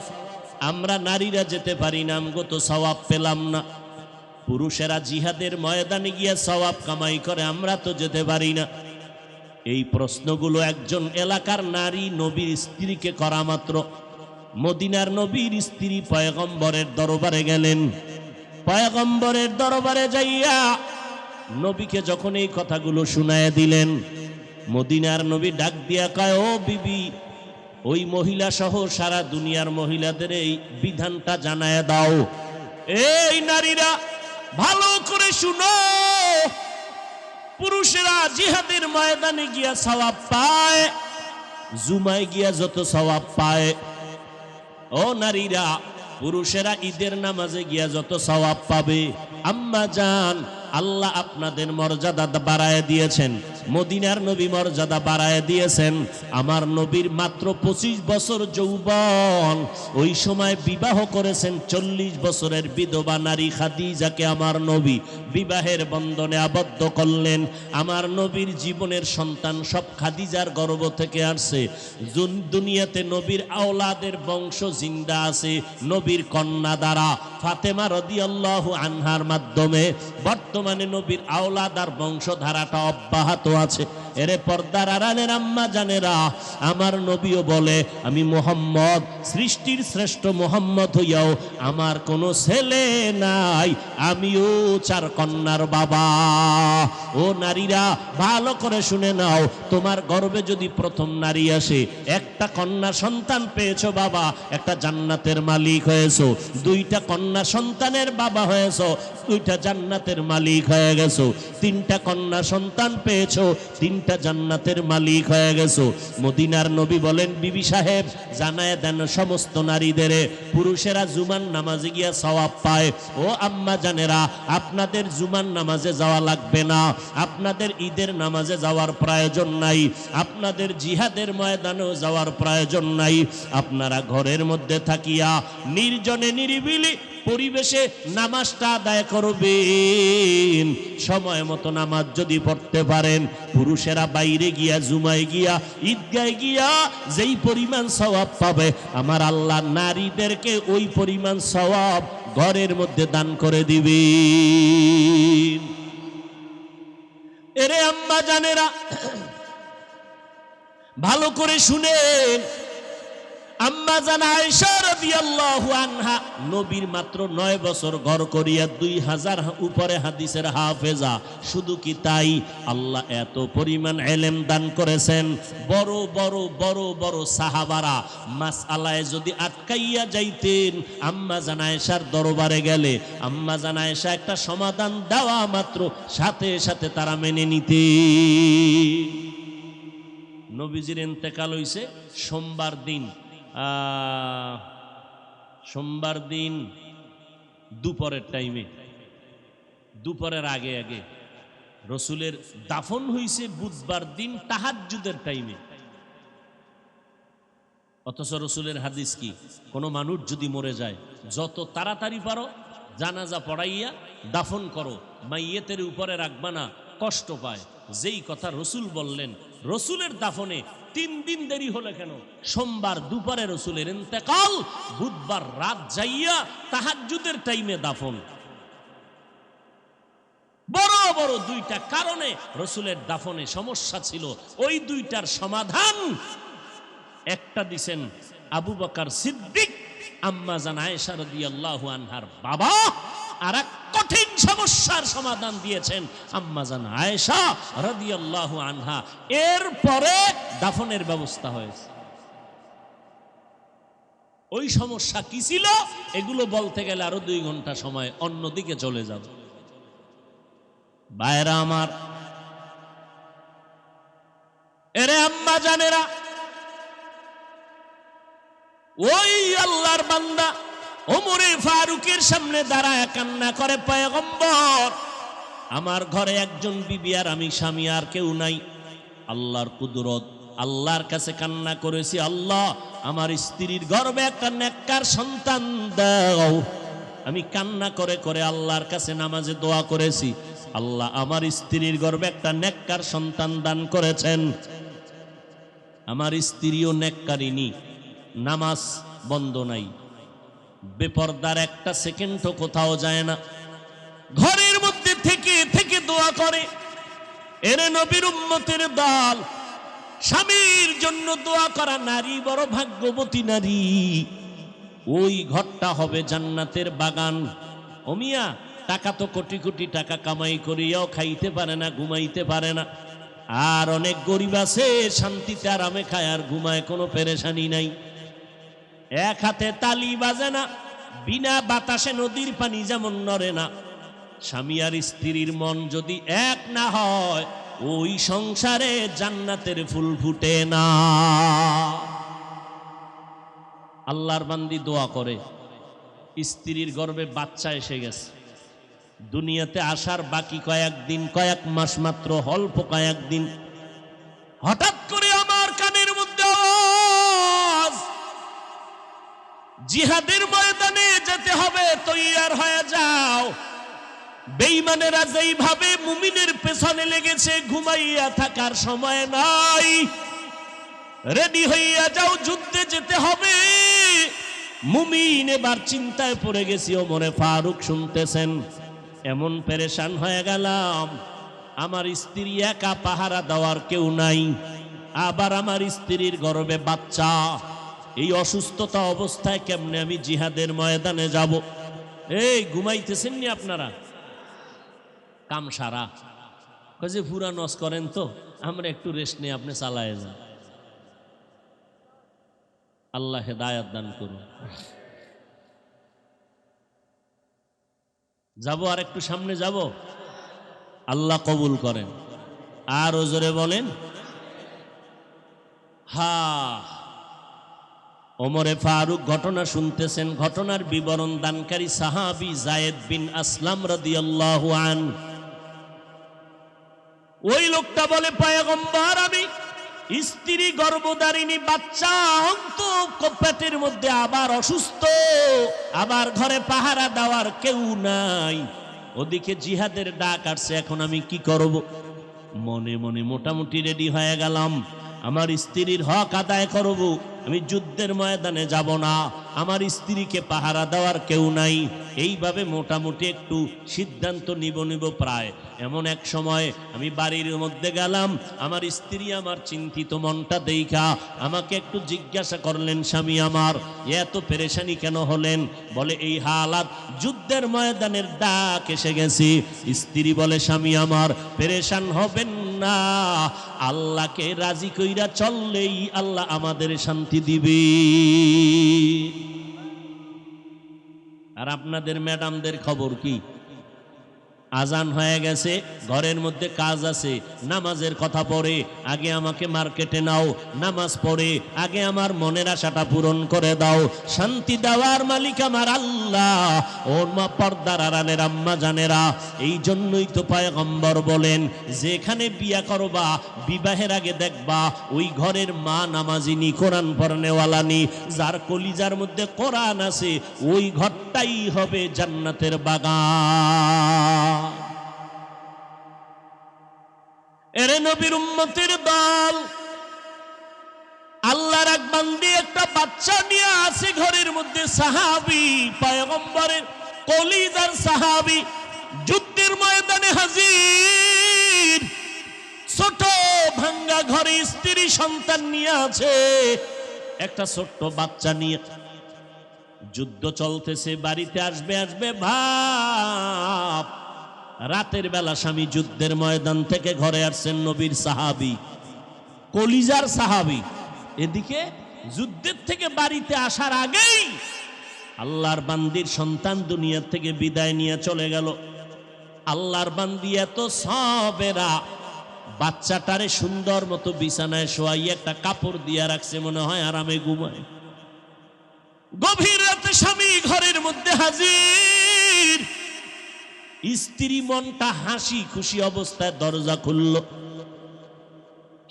আমরা নারীরা যেতে পারি না, আমগো তো সওয়াব পেলাম না। পুরুষেরা জিহাদের ময়দানে গিয়ে সওয়াব কামাই করে, আমরা তো যেতে পারি না। এই প্রশ্নগুলো একজন এলাকার নারী নবীর স্ত্রীকে করা মাত্র মদিনার নবীর স্ত্রী পয়গম্বরের দরবারে গেলেন। পয়গম্বরের দরবারে যাইয়া নবীকে যখন এই কথাগুলো শুনায় দিলেন, মদিনার নবী ডাক দিয়া কয়, ও বিবি, ওই মহিলা সহ সারা দুনিয়ার মহিলাদের এই বিধানটা জানায় দাও। এই নারীরা ভালো করে শুনো, পুরুষেরা জিহাদের ময়দানে গিয়া সওয়াব পায়, জুমায় গিয়া যত সওয়াব পায়, ও নারীরা পুরুষেরা ঈদের নামাজে গিয়া যত সওয়াব পাবে। আম্মা জান, আল্লাহ আপনাদের মর্যাদা বাড়ায় দিয়েছেন, মদিনার নবী মর্যাদা বাড়ায় দিয়েছেন। আমার নবীর মাত্র 25 বছর যৌবন, ওই সময় বিবাহ করেছেন 40 বছরের বিধবা নারী খাদিজাকে আমার নবী বিবাহের বন্ধনে আবদ্ধ করলেন। আমার নবীর জীবনের সন্তান সব খাদিজার গর্ভ থেকে আসছে। দুনিয়াতে নবীর আওলাদের বংশ জিন্দা আছে নবীর কন্যা দ্বারা, ফাতেমা রাদিয়াল্লাহু আনহার মাধ্যমে বর্তমানে নবীর আওলাদ আর বংশধারাটা অব্যাহত আছে। এরে পর্দার আড়ালের আম্মা জানেরা, আমার নবীও বলে, আমি মুহাম্মদ, সৃষ্টির শ্রেষ্ঠ মুহাম্মদ হইয়াও আমার কোনো ছেলে নাই, আমিও 4 কন্যার বাবা। ও নারীরা ভালো করে শুনে নাও, তোমার গর্ভে যদি প্রথম নারী আসে, একটা কন্যা সন্তান পেয়েছো বাবা, একটা জান্নাতের মালিক হয়েছো। 2টা কন্যা সন্তানের বাবা হয়েছো, 2টা জান্নাতের মালিক হয়ে গেছো। 3টা কন্যা সন্তান পেয়েছো, 3টা জান্নাতের মালিক হয়ে গেছো। মদিনার নবী বলেন, বিবি সাহেব জানায় দেন সমস্ত নারীদের, পুরুষেরা জুমার নামাজে গিয়া সওয়াব পায়। ও আম্মা জানেরা, আপনাদের জুমার নামাজে যাওয়া লাগবে না, আপনাদের ঈদের নামাজে যাওয়ার প্রয়োজন নাই, আপনাদের জিহাদের ময়দানেও যাওয়ার প্রয়োজন নাই। আপনারা ঘরের মধ্যে থাকিয়া নির্জনে নিরিবিলি পরিবেশে নামাজটা আদায় করবেন। সময় মতো নামাজ যদি পড়তে পারেন, পুরুষেরা বাইরে গিয়া জুমায় গিয়া ঈদগায় গিয়া যেই পরিমাণ সওয়াব পাবে, আমার আল্লাহ নারীদেরকে ওই পরিমাণ সওয়াব ঘরের মধ্যে দান করে দিবেন। এরে আম্মা জানেরা, ভালো করে শুনেন, আম্মা জান আয়েশা রাদিয়াল্লাহু আনহা নবীর মাত্র 9 বছর ঘর করিয়া 2000 উপরে হাদিসের হাফেজা। শুধু কি তাই, আল্লাহ এত পরিমাণ ইলম দান করেছেন। বড় বড় বড় বড় সাহাবারা মাসআলায় যদি আটকাইয়া যাইতেন, আম্মা জান আয়েশার দরবারে গেলে আম্মা জান আয়েশা একটা সমাধান দেওয়া মাত্র সাথে সাথে তারা মেনে নিতেন। নবীজির ইন্তেকাল হইছে সোমবার দিন দুপুরের টাইমে, দুপুরের আগে আগে। রসুলের দাফন হইছে বুধবার দিন তাহাজ্জুদের টাইমে। অথচ রসুলের হাদিস কি, কোনো মানুষ যদি মরে যায় যত তাড়াতাড়ি পারো জানাজা পড়াইয়া দাফন করো, মাইয়েতের উপরে রাখবা না, কষ্ট পায়। যেই কথা রসুল বললেন, রসুলের দাফনে 3 দিন দেরি হলো কেন? সোমবার দুপুরে রসুলের ইন্তেকাল, বুধবার রাত যাইয়া তাহাজ্জুদের টাইমে দাফন। বড় বড় 2টা কারণে রসুলের দাফনে সমস্যা ছিল। ওই 2টার সমাধান একটা দিছেন আবু বকর সিদ্দিক, আম্মা জান আয়েশা রাদিয়াল্লাহু আনহার বাবা। আর এক কঠিন সমস্যার সমাধান দিয়েছেন আম্মা জান আয়েশা রাদিয়াল্লাহু আনহা। এরপরে দাফনের ব্যবস্থা হয়েছে। ওই সমস্যা কি ছিল এগুলো বলতে গেলে আরো 2 ঘন্টা সময় অন্যদিকে চলে যাবে। ভাইরা আমার, এরে আম্মা জানেরা, ওই আল্লাহর বান্দা ওমরে ফারুকের সামনে দাঁড়ায় কান্না করে, পয়গম্বর আমার ঘরে একজন বিবি আর আমি স্বামী, আর কেউ নাই। আল্লাহর কুদরত, আল্লাহর কাছে কান্না করেছি, আল্লাহ আমার স্ত্রীর গর্ভে একটা নেককার সন্তান দাও। আমি কান্না করে করে আল্লাহর কাছে নামাজে দোয়া করেছি, আল্লাহ আমার স্ত্রীর গর্ভে একটা নেককার সন্তান দান করেছেন। আমার স্ত্রীও নেককারিনী, নামাজ বন্ধ নাই, বেপরদার একটা সেকেন্ডও কোথাও যায় না, ঘরের মধ্যে থেকে থেকে দোয়া করে। এরে নবীর উম্মতের দল, স্বামীর জন্য দোয়া করা নারী বড় ভাগ্যবতী নারী। ওই ঘরটা হবে জান্নাতের বাগান। ও মিয়া, টাকা তো কোটি কোটি টাকা কামাই করিয়াও খাইতে পারে না, ঘুমাইতে পারে না। আর অনেক গরিব আছে শান্তিতে আরামে খায় আর ঘুমায়, কোনো পেরেশানি নাই। এক হাতে তালি বাজে না, বিনা বাতাসে নদীর পানি যেমন নড়ে না। স্বামী আর স্ত্রীর মন যদি এক না হয়, ওই সংসারে জান্নাতের ফুল ফুটে না। আল্লাহর বান্দি দোয়া করে, স্ত্রীর গর্ভে বাচ্চা এসে গেছে, দুনিয়াতে আসার বাকি কয়েকদিন, কয়েক মাস মাত্র, অল্প কয়েকদিন। হঠাৎ করে আমার কানের মধ্যে আওয়াজ, জিহাদের ময়দানে যেতে হবে, তৈয়ার হয়ে যাও। বেঈমানেরা যেইভাবে মুমিনের পেছনে লেগেছে, ঘুমাইয়া থাকার সময় নাই, রেডি হইয়া যাও, যুদ্ধে যেতে হবে। মুমিন এবার চিন্তায় পড়ে গেছি। ওমরে ফারুক শুনতেছেন, এমন পেরেশান হয়ে গেলাম, আমার স্ত্রী একা, পাহারা দেওয়ার কেউ নাই, আবার আমার স্ত্রীর গর্ভে বাচ্চা। এই অসুস্থতা অবস্থায় কেমনে আমি জিহাদের ময়দানে যাব? এই ঘুমাইতেছেন নি আপনারা? কাম সারা যে পুরা নস করেন, তো আমরা একটু রেস্ট নিয়ে আপনি চালায় যান। আল্লাহ হেদায়াত দান করুন। যাব আর একটু সামনে যাব, আল্লাহ কবুল করেন। আর ওজরে বলেন হা। ওমরে ফারুক ঘটনা শুনতেছেন। ঘটনার বিবরণ দানকারী সাহাবী যায়েদ বিন আসলাম রাদিয়াল্লাহু আনহু। ওই লোকটা বলে, পয়গম্বর আমি স্ত্রী গর্ভধারিণী, বাচ্চা অন্ত পেটের মধ্যে, আবার অসুস্থ, আবার ঘরে পাহারা দেওয়ার কেউ নাই, ওদিকে জিহাদের ডাক আসছে, এখন আমি কি করব? মনে মনে মোটামুটি রেডি হয়ে গেলাম, আমার স্ত্রীর হক আদায় করব, আমি যুদ্ধের ময়দানে যাব না। আমার স্ত্রীকে পাহারা দেওয়ার কেউ নাই। এইভাবে মোটামুটি একটু সিদ্ধান্ত নিব প্রায়। এমন এক সময় আমি বাড়ির মধ্যে গেলাম, আমার স্ত্রী আমার চিন্তিত মনটা দেইখা আমাকে একটু জিজ্ঞাসা করলেন, স্বামী আমার এত পেরেশানি কেন হলেন? বলে এই হালাত, যুদ্ধের ময়দানের ডাক এসে গেছি। স্ত্রী বলে, স্বামী আমার পেরেশান হবেন না, আল্লাহকে রাজি কইরা চললেই আল্লাহ আমাদের শান্তি দিবে। আর আপনাদের ম্যাডামদের খবর কি? আজান হয়ে গেছে, ঘরের মধ্যে কাজ আছে, নামাজের কথা পড়ে, আগে আমাকে মার্কেটে নাও, নামাজ পড়ে আগে আমার মনের আশাটা পূরণ করে দাও। শান্তি দেওয়ার মালিক আমার আল্লাহ। ওর মা পর্দার আড়ালের আম্মা জানেরা, এই জন্যই তো পয়গম্বর বলেন, যেখানে বিয়া করবা বিবাহের আগে দেখবা ওই ঘরের মা নামাজিনী, কোরআন পড়নেওয়ালানি, যার কলিজার মধ্যে কোরআন আছে, ওই ঘরটাই হবে জান্নাতের বাগান। এরে নবীর উম্মতের দল, আল্লাহর এক বান্দি একটা বাচ্চা নিয়ে আসে ঘরের মধ্যে, সাহাবী, পয়গম্বরের কলিজার সাহাবী, যুদ্ধের ময়দানে হাজির। ছোট ভাঙ্গা ঘরে স্ত্রী সন্তান নিয়ে আছে, একটা ছোট্ট বাচ্চা নিয়ে যুদ্ধ চলতেছে, বাড়িতে আসবে ভাব। রাতের বেলা স্বামী যুদ্ধের ময়দান থেকে ঘরে আসছেন, নবীর সাহাবী, কলিজার সাহাবী। এদিকে যুদ্ধের থেকে বাড়িতে আসার আগেই আল্লাহর বান্দির সন্তান দুনিয়া থেকে বিদায় নিয়ে চলে গেল। আল্লাহর বান্দি এত সবেরা, বাচ্চাটারে সুন্দর মতো বিছানায় শোয়াই একটা কাপড় দিয়ে রাখছে, মনে হয় আরামে ঘুমায়। গভীর রাতে স্বামী ঘরের মধ্যে হাজির, স্ত্রী মনটা হাসি খুশি অবস্থায় দরজা খুলল।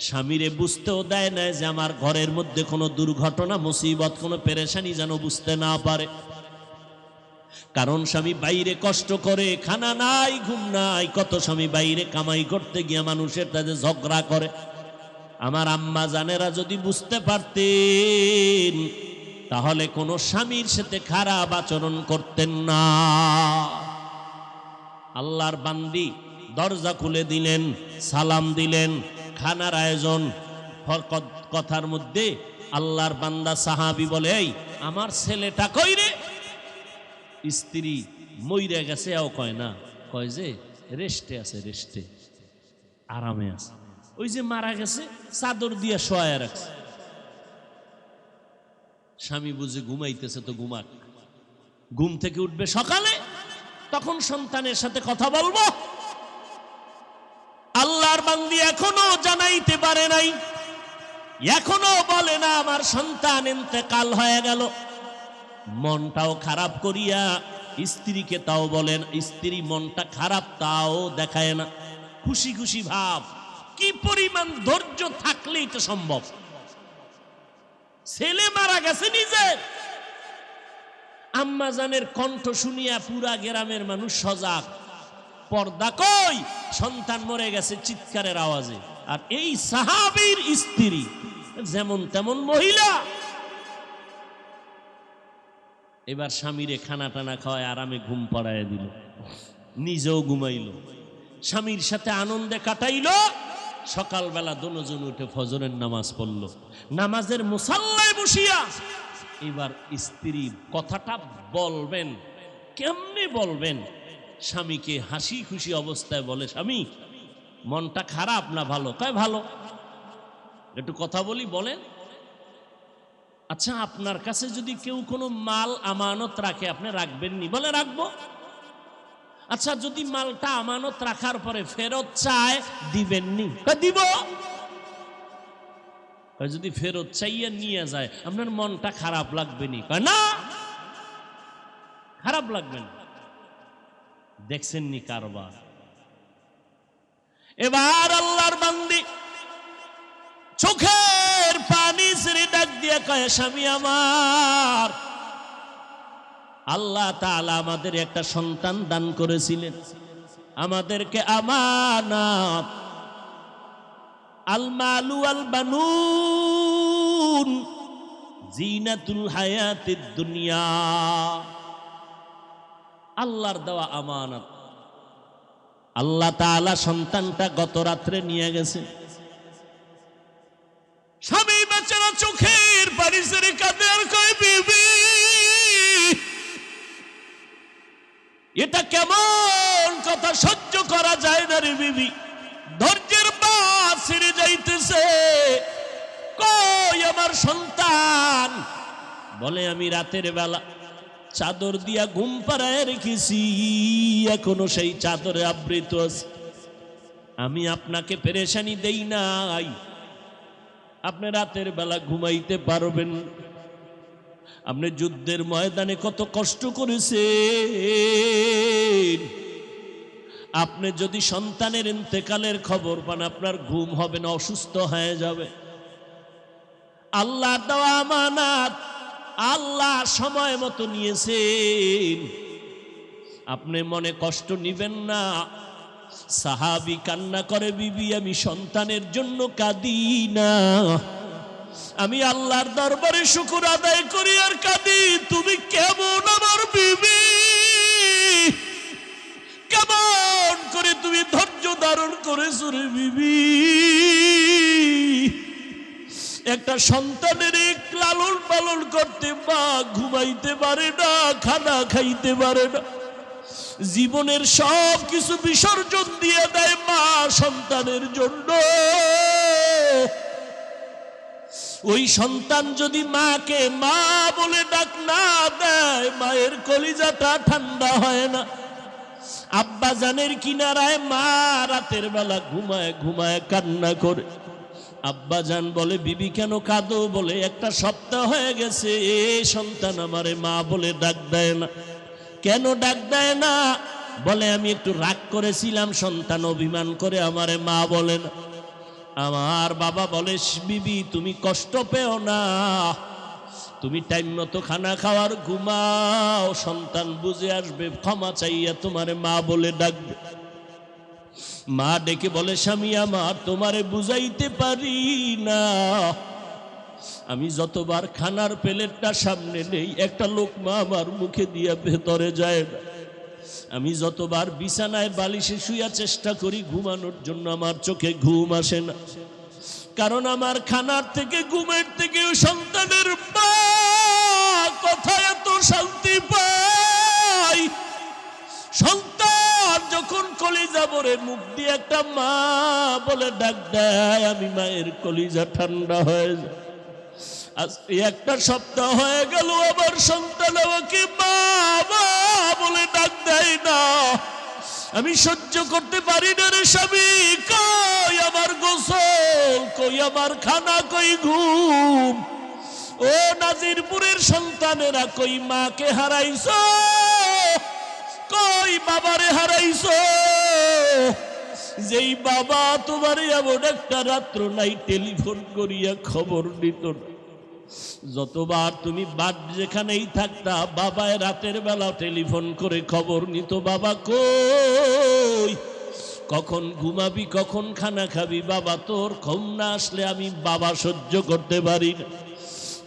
স্বামীরে বুঝতেও দেয় না যে আমার ঘরের মধ্যে কোনো দুর্ঘটনা, মুসিবত, কোনো পেরেশানি যেন বুঝতে না পারে। কারণ স্বামী বাইরে কষ্ট করে, খানা নাই, ঘুম নাই, কত স্বামী বাইরে কামাই করতে গিয়ে মানুষের সাথে ঝগড়া করে। আমার আম্মা জানেরা যদি বুঝতে পারতেন, তাহলে কোনো স্বামীর সাথে খারাপ আচরণ করতেন না। আল্লাহর বান্দি দরজা খুলে দিলেন, সালাম দিলেন, খানার আয়োজন। কথার মধ্যে আল্লাহর বান্দা সাহাবী বলে, এই আমার ছেলেটা কই রে? স্ত্রী মইরা গেছে, এও কয় না, কয় যে রেস্টে আছে, রেস্টে, আরামে আছে। ওই যে মারা গেছে, চাদর দিয়ে শোয়া রাখছে। স্বামী বুঝে ঘুমাইতেছে, তো ঘুমাক, ঘুম থেকে উঠবে সকালে, তখন সন্তানের সাথে কথা বলবো। আল্লাহর বান্দি এখনো জানাইতে পারে নাই, এখনো বলে না আমার সন্তান ইন্তেকাল হয়ে গেল। মনটাও খারাপ করিয়া স্ত্রীকে তাও বলেন, স্ত্রী মনটা খারাপ তাও দেখায় না, খুশি খুশি ভাব। কি পরিমাণ ধৈর্য থাকলেই তো সম্ভব। ছেলে মারা গেছে নিজের, আম্মা জানের কণ্ঠ শুনিয়া পুরা গ্রামের মানুষ সজাগ। পর্দা কই, সন্তান মরে গেছে চিৎকারের আওয়াজে। আর এই সাহাবীর স্ত্রী যেমন তেমন মহিলা, এবার স্বামীরে খানা টানা খাওয়ায় আরামে ঘুম পড়ায় দিল, নিজেও ঘুমাইল, স্বামীর সাথে আনন্দে কাটাইল। সকালবেলা দুজন উঠে ফজরের নামাজ পড়ল, নামাজের মুসাল্লায় বসিয়া এবার স্ত্রী কথাটা বলবেন, কেমনে বলবেন? স্বামীকে হাসি খুশি অবস্থায় বলে, স্বামী মনটা খারাপ না ভালো? কয় ভালো। একটু কথা বলি, বলেন। আচ্ছা, আপনার কাছে যদি কেউ কোনো মাল আমানত রাখে, আপনি রাখবেন নি? বলে রাখবো। আচ্ছা, যদি মালটা আমানত রাখার পরে ফেরত চায়, দিবেন নি? দিব। যদি ফেরত চাইয়া নিয়ে যায়, আপনার মনটা খারাপ লাগবে নি? না, খারাপ লাগবে না। দেখছেন নি কারবার? এবার আল্লাহর বান্দি চোখের পানি ছেড়ে ডাক দিয়ে কয়, স্বামী আমার, আল্লাহ তাআলা আমাদের একটা সন্তান দান করেছিলেন, আমাদেরকে আমানত, আল মালু আল বানুন, জিনাতুল হায়াতিদ দুনিয়া, আল্লাহর দেওয়া আমানত। আল্লাহ তাআলা সন্তানটা গত রাত্রে নিয়ে গেছে। স্বামী বেচারা চোখের পানি ছেড়ে কাঁদে আর কয়, বিবি এটা কেমন কথা, সহ্য করা যায় না রে বিবি, ধৈর্যের বাঁধ ছিঁড়ে যাইতেছে, কই আমার সন্তান? বলে আমি রাতের বেলা চাদর দিয়া ঘুম পাড়ায় রেখেছি, এখনো সেই চাদরে আবৃত আছে। আমি আপনাকে পেরেশানি দেই নাই, আপনি রাতের বেলা ঘুমাইতে পারবেন। আপনি যুদ্ধের ময়দানে কত কষ্ট করেছেন, আপনি যদি সন্তানের ইন্তেকালের খবর পান আপনার ঘুম হবে না, অসুস্থ হয়ে যাবে। আল্লাহ দেওয়া আমানত আল্লাহ সময় মতো নিয়েছেন, আপনি মনে কষ্ট নিবেন না। সাহাবী কান্না করে, বিবি আমি সন্তানের জন্য কাঁদি না, আমি আল্লাহর দরবারে শুকর আদায় করি আর কাঁদি। তুমি কেমন আমার বিবি, কেমন করে তুমি ধৈর্য ধারণ করেছো রে বিবি? একটা সন্তানের লালন পালন করতে মা ঘুমাইতে পারে না, খানা খাইতে পারে না, জীবনের সব কিছু বিসর্জন দিয়ে দেয় মা সন্তানের জন্য। ওই সন্তান যদি মাকে মা বলে ডাক না দেয়, মায়ের কলিজাটা ঠান্ডা হয় না। আব্বা জানের কিনারায় মা রাতের বেলা ঘুমায় ঘুমায় কান্না করে। আব্বা জান বলে, বিবি কেন কাঁদো? বলে একটা সপ্তাহ হয়ে গেছে এ সন্তান আমারে মা বলে ডাক দেয় না। কেন ডাক দেয় না? বলে আমি একটু রাগ করেছিলাম, সন্তান অভিমান করে আমারে মা বলে না। আমার বাবা বলে, বিবি তুমি কষ্ট পেও না, তুমি টাইম মতো খানা খাওয়ার ঘুমাও, সন্তান বুঝে আসবে, ক্ষমা চাইয়া তোমারে মা বলে ডাকবে। মা ডেকে বলে, স্বামী আমার তোমারে বুঝাইতে পারি না, আমি যতবার খানার প্লেটটা সামনে নেই একটা লোকমা আমার মুখে দিয়া ভেতরে যায় না। আমি যতবার বিছানায় বালিশে শুয়া চেষ্টা করি ঘুমানোর জন্য, আমার চোখে ঘুম আসে না, কারণ আমার খানার থেকে ঘুমের থেকে সন্তানের মা কথা এত শান্তি পাই। সন্তান যখন কলিজা ভরে মুখ দিয়ে একটা মা বলে ডাক দেয়, আমি মায়ের কলিজা ঠান্ডা হয়ে যায়। আজ একটা সপ্তাহ হয়ে গেল আমার সন্তান আমাকে মা বলে ডাক দেয় না, আমি সহ্য করতে পারি না রে স্বামী। কই আমার গোসল, কই আমার খানা, কই ঘুম? ও নাজিরপুরের সন্তানেরা, কই মাকে হারাইছো, কই বাবারে হারাইছো? যেই বাবা তোমার এমন একটা রাত্র নাই টেলিফোন করিয়া খবর নিত না। যতবার তুমি বাদ যেখানেই থাকতা, বাবায় রাতের বেলা টেলিফোন করে খবর নিত, বাবা কই, কখন ঘুমাবি, কখন খানা খাবি? বাবা তোর ঘুম না আসলে আমি বাবা সহ্য করতে পারি না।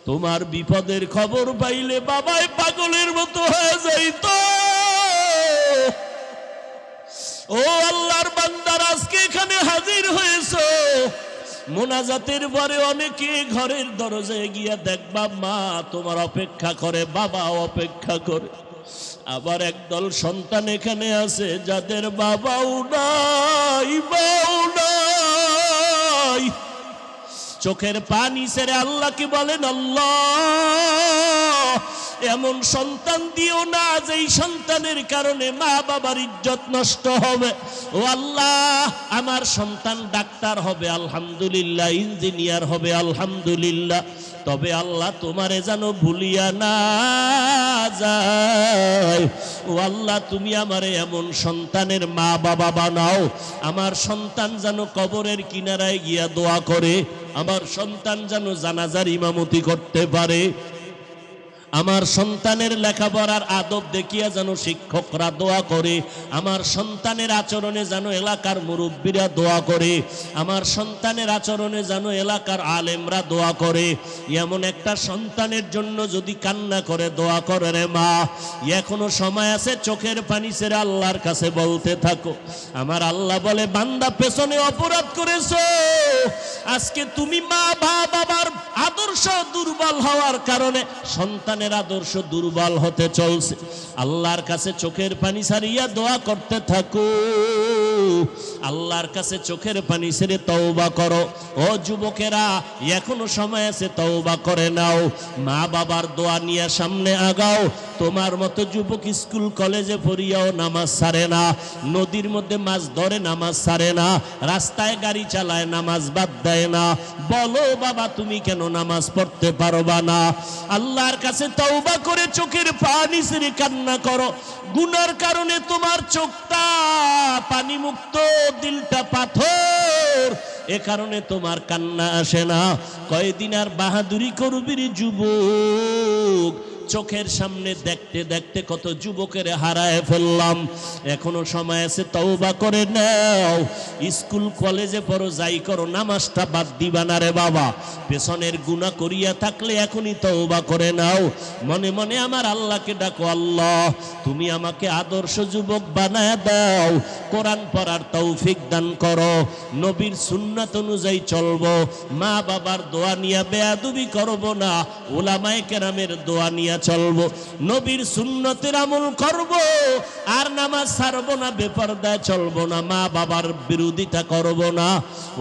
তোমার বিপদের খবর পাইলে বাবায় পাগলের মতো হয়ে যাইত। ও আল্লাহর বান্দার, আজকে এখানে হাজির হয়েছো, মোনাজাতের পরে অনেকে ঘরের দরজায় গিয়া দেখবা মা তোমার অপেক্ষা করে, বাবা অপেক্ষা করে। আবার একদল সন্তান এখানে আছে যাদের বাবাও নাই, মাও নাই, চোখের পানি ছেড়ে আল্লাহকে বলেন, আল্লাহ এমন সন্তান দিও না যেই সন্তানের কারণে মা বাবার ইজ্জত নষ্ট হবে। ও আল্লাহ, আমার সন্তান ডাক্তার হবে আলহামদুলিল্লাহ, ইঞ্জিনিয়ার হবে আলহামদুলিল্লাহ, তবে আল্লাহ তোমারে যেন ভুলিয়া না যায়। ও আল্লাহ, তুমি আমারে এমন সন্তানের মা বাবা বানাও, আমার সন্তান যেন কবরের কিনারায় গিয়া দোয়া করে, আমার সন্তান যেন জানাজার ইমামতি করতে পারে, আমার সন্তানের লেখাপড়ার আদব দেখিয়া যেন শিক্ষকরা দোয়া করে, আমার সন্তানের আচরণে যেন এলাকার মুরব্বীরা দোয়া করে, আমার সন্তানের আচরণে যেন এলাকার আলেমরা দোয়া করে। এমন একটা সন্তানের জন্য যদি কান্না করে দোয়া করে রে মা, এখনো সময় আছে, চোখের পানি ছেড়ে আল্লাহর কাছে বলতে থাকো। আমার আল্লাহ বলে, বান্দা পেছনে অপরাধ করেছো, আজকে তুমি মা বাবার আদর্শ দুর্বল হওয়ার কারণে সন্তানের আদর্শ দুর্বল হতে চলছে। আল্লাহর কাছে চোখের পানি ছাড়িয়া দোয়া করতে থাকো, আল্লাহর কাছে চোখের পানি ছেড়ে তওবা করো। ও যুবকেরা, এখনো সময় আছে, তওবা করে নাও, মা বাবার দোয়া নিয়ে সামনে আগাও। তোমার মতো যুবক স্কুল কলেজে পড়িয়াও নামাজ ছাড়ে না, নদীর মধ্যে মাছ ধরে নামাজ ছাড়ে না, রাস্তায় গাড়ি চালায় নামাজ বাদ দেয় না। বলো বাবা, তুমি কেন নামাজ পড়তে পারবা না? আল্লাহর কাছে তওবা করে চোখের পানি ছেড়ে কান্না করো। গুনার কারণে তোমার চোখটা পানি মুক্ত, দিলটা পাথর, এ কারণে তোমার কান্না আসে না। কয়দিন আর বাহাদুরি করবি রে যুবক? চোখের সামনে দেখতে দেখতে কত যুবকের হারায় ফেললাম। এখনো সময় আছে, তওবা করে নাও। স্কুল কলেজে পড়ো, যাই করো, নামাজটা বাদ দিবা না রে বাবা। পেছনের গুনাহ করিয়া থাকলে এখনই তওবা করে নাও। মনে মনে আমার আল্লাহকে ডাকো, আল্লাহ তুমি আমাকে আদর্শ যুবক বানায় দাও, কোরআন পড়ার তৌফিক দান করো, নবীর সুন্নাত অনুযায়ী চলবো, মা বাবার দোয়া নিয়ে বেয়াদবি করব না, উলামায়ে কেরামের দোয়া নিয়ে চলবো, নবীর সুন্নতের আমল করব, আর নামাজ ছাড়বো না, বেপরদায় চলবো না, মা বাবার বিরোধিতা করব না,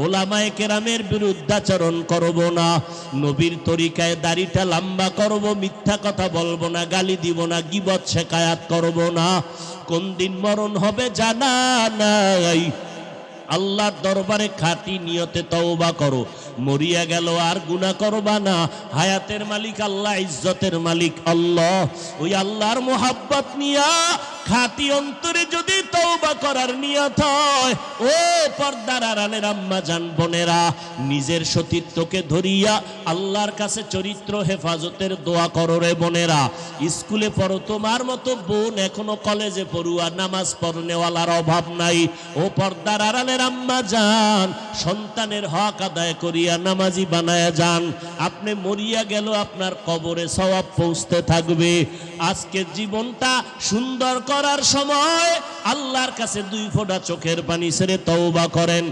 উলামায়ে কেরামের বিরুদ্ধাচরণ করব না, নবীর তরিকায় দাড়িটা লম্বা করব, মিথ্যা কথা বলবো না, গালি দিব না, গীবত শেকায়াত করব না। কোন দিন মরণ হবে জানা নাই। আল্লাহর দরবারে খাঁটি নিয়তে তওবা করো। মরিয়া গেল আর গুনাহ করবা না। হায়াতের মালিক আল্লাহ, ইজ্জতের মালিক আল্লাহ। ওই আল্লাহর মোহাব্বত নিয়া খাঁটি অন্তরে যদি তওবা করার নিয়ত হয়, ও পর্দার আড়ালের আম্মা জান বোনেরা, নিজের সতীত্বকে ধরিয়া আল্লাহর কাছে চরিত্র হেফাজতের দোয়া করো রে বোনেরা। স্কুলে পড়ো, তোমার মতো বোন এখনো কলেজে পড়ুয়া, নামাজ পড়নেওয়ালার অভাব নাই। ও পর্দার আড়ালের আম্মা জান, সন্তানের হক আদায় করিয়া নামাজি বানায়া যান। আপনি মরিয়া গেল, আপনার কবরে সওয়াব পৌঁছতে থাকবে। আজকে জীবনটা সুন্দর করার সময় আল্লাহর কাছে 2 ফোঁটা চোখের পানি ছেড়ে তওবা করেন,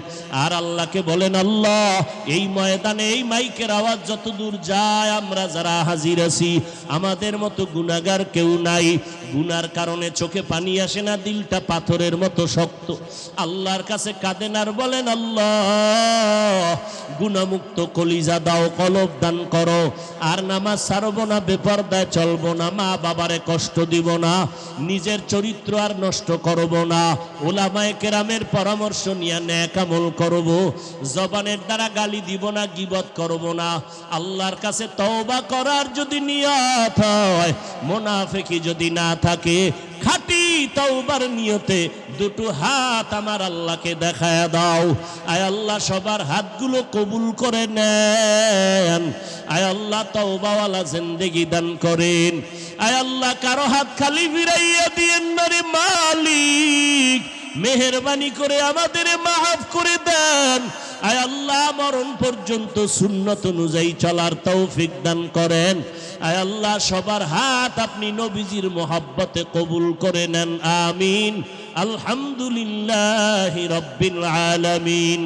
আর আল্লাহকে বলেন, আল্লাহ এই ময়দানে এই মাইকের আওয়াজ যত দূর যায়, আমরা যারা হাজির আছি, আমাদের মতো গুনাহগার কেউ নাই। গুনার কারণে চোখে পানি আসে না, দিলটা পাথরের মতো শক্ত। আল্লাহর কাছে কাঁদেন আর বলেন, আল্লাহ গুনাহমুক্ত কলিজা দাও, কলব দান করো, আর নামাজ ছাড়বো না, বেপরদায় চলবো না, মা বাবারে কষ্ট দিব না, নিজের চরিত্র আর নষ্ট করব না, উলামায়ে কেরামের পরামর্শ নিয়ে নেক আমল করব, জবানের দ্বারা গালি দিব না, গীবত করব না। আল্লাহর কাছে তওবা করার যদি নিয়ত হয়, মুনাফিকি যদি না থাকে, খাঁটি তওবার নিয়তে 2টো হাত আমার আল্লাহকে দেখায়া দাও। আয় আল্লাহ, সবার হাতগুলো কবুল করে নেন। আয় আল্লাহ, তওবাওয়ালা জিন্দেগি দান করেন। আয় আল্লাহ, কারো হাত খালি ফিরাইয়া দিয়েন না রে মালিক, মেহেরবানি করে আমাদের মাফ করে দেন। আয় আল্লাহ, মরণ পর্যন্ত সুন্নত অনুযায়ী চলার তৌফিক দান করেন। আয় আল্লাহ, সবার হাত আপনি নবীজির মোহাব্বতে কবুল করে নেন। আমিন। আলহামদুলিল্লাহি রাব্বিল আলামিন।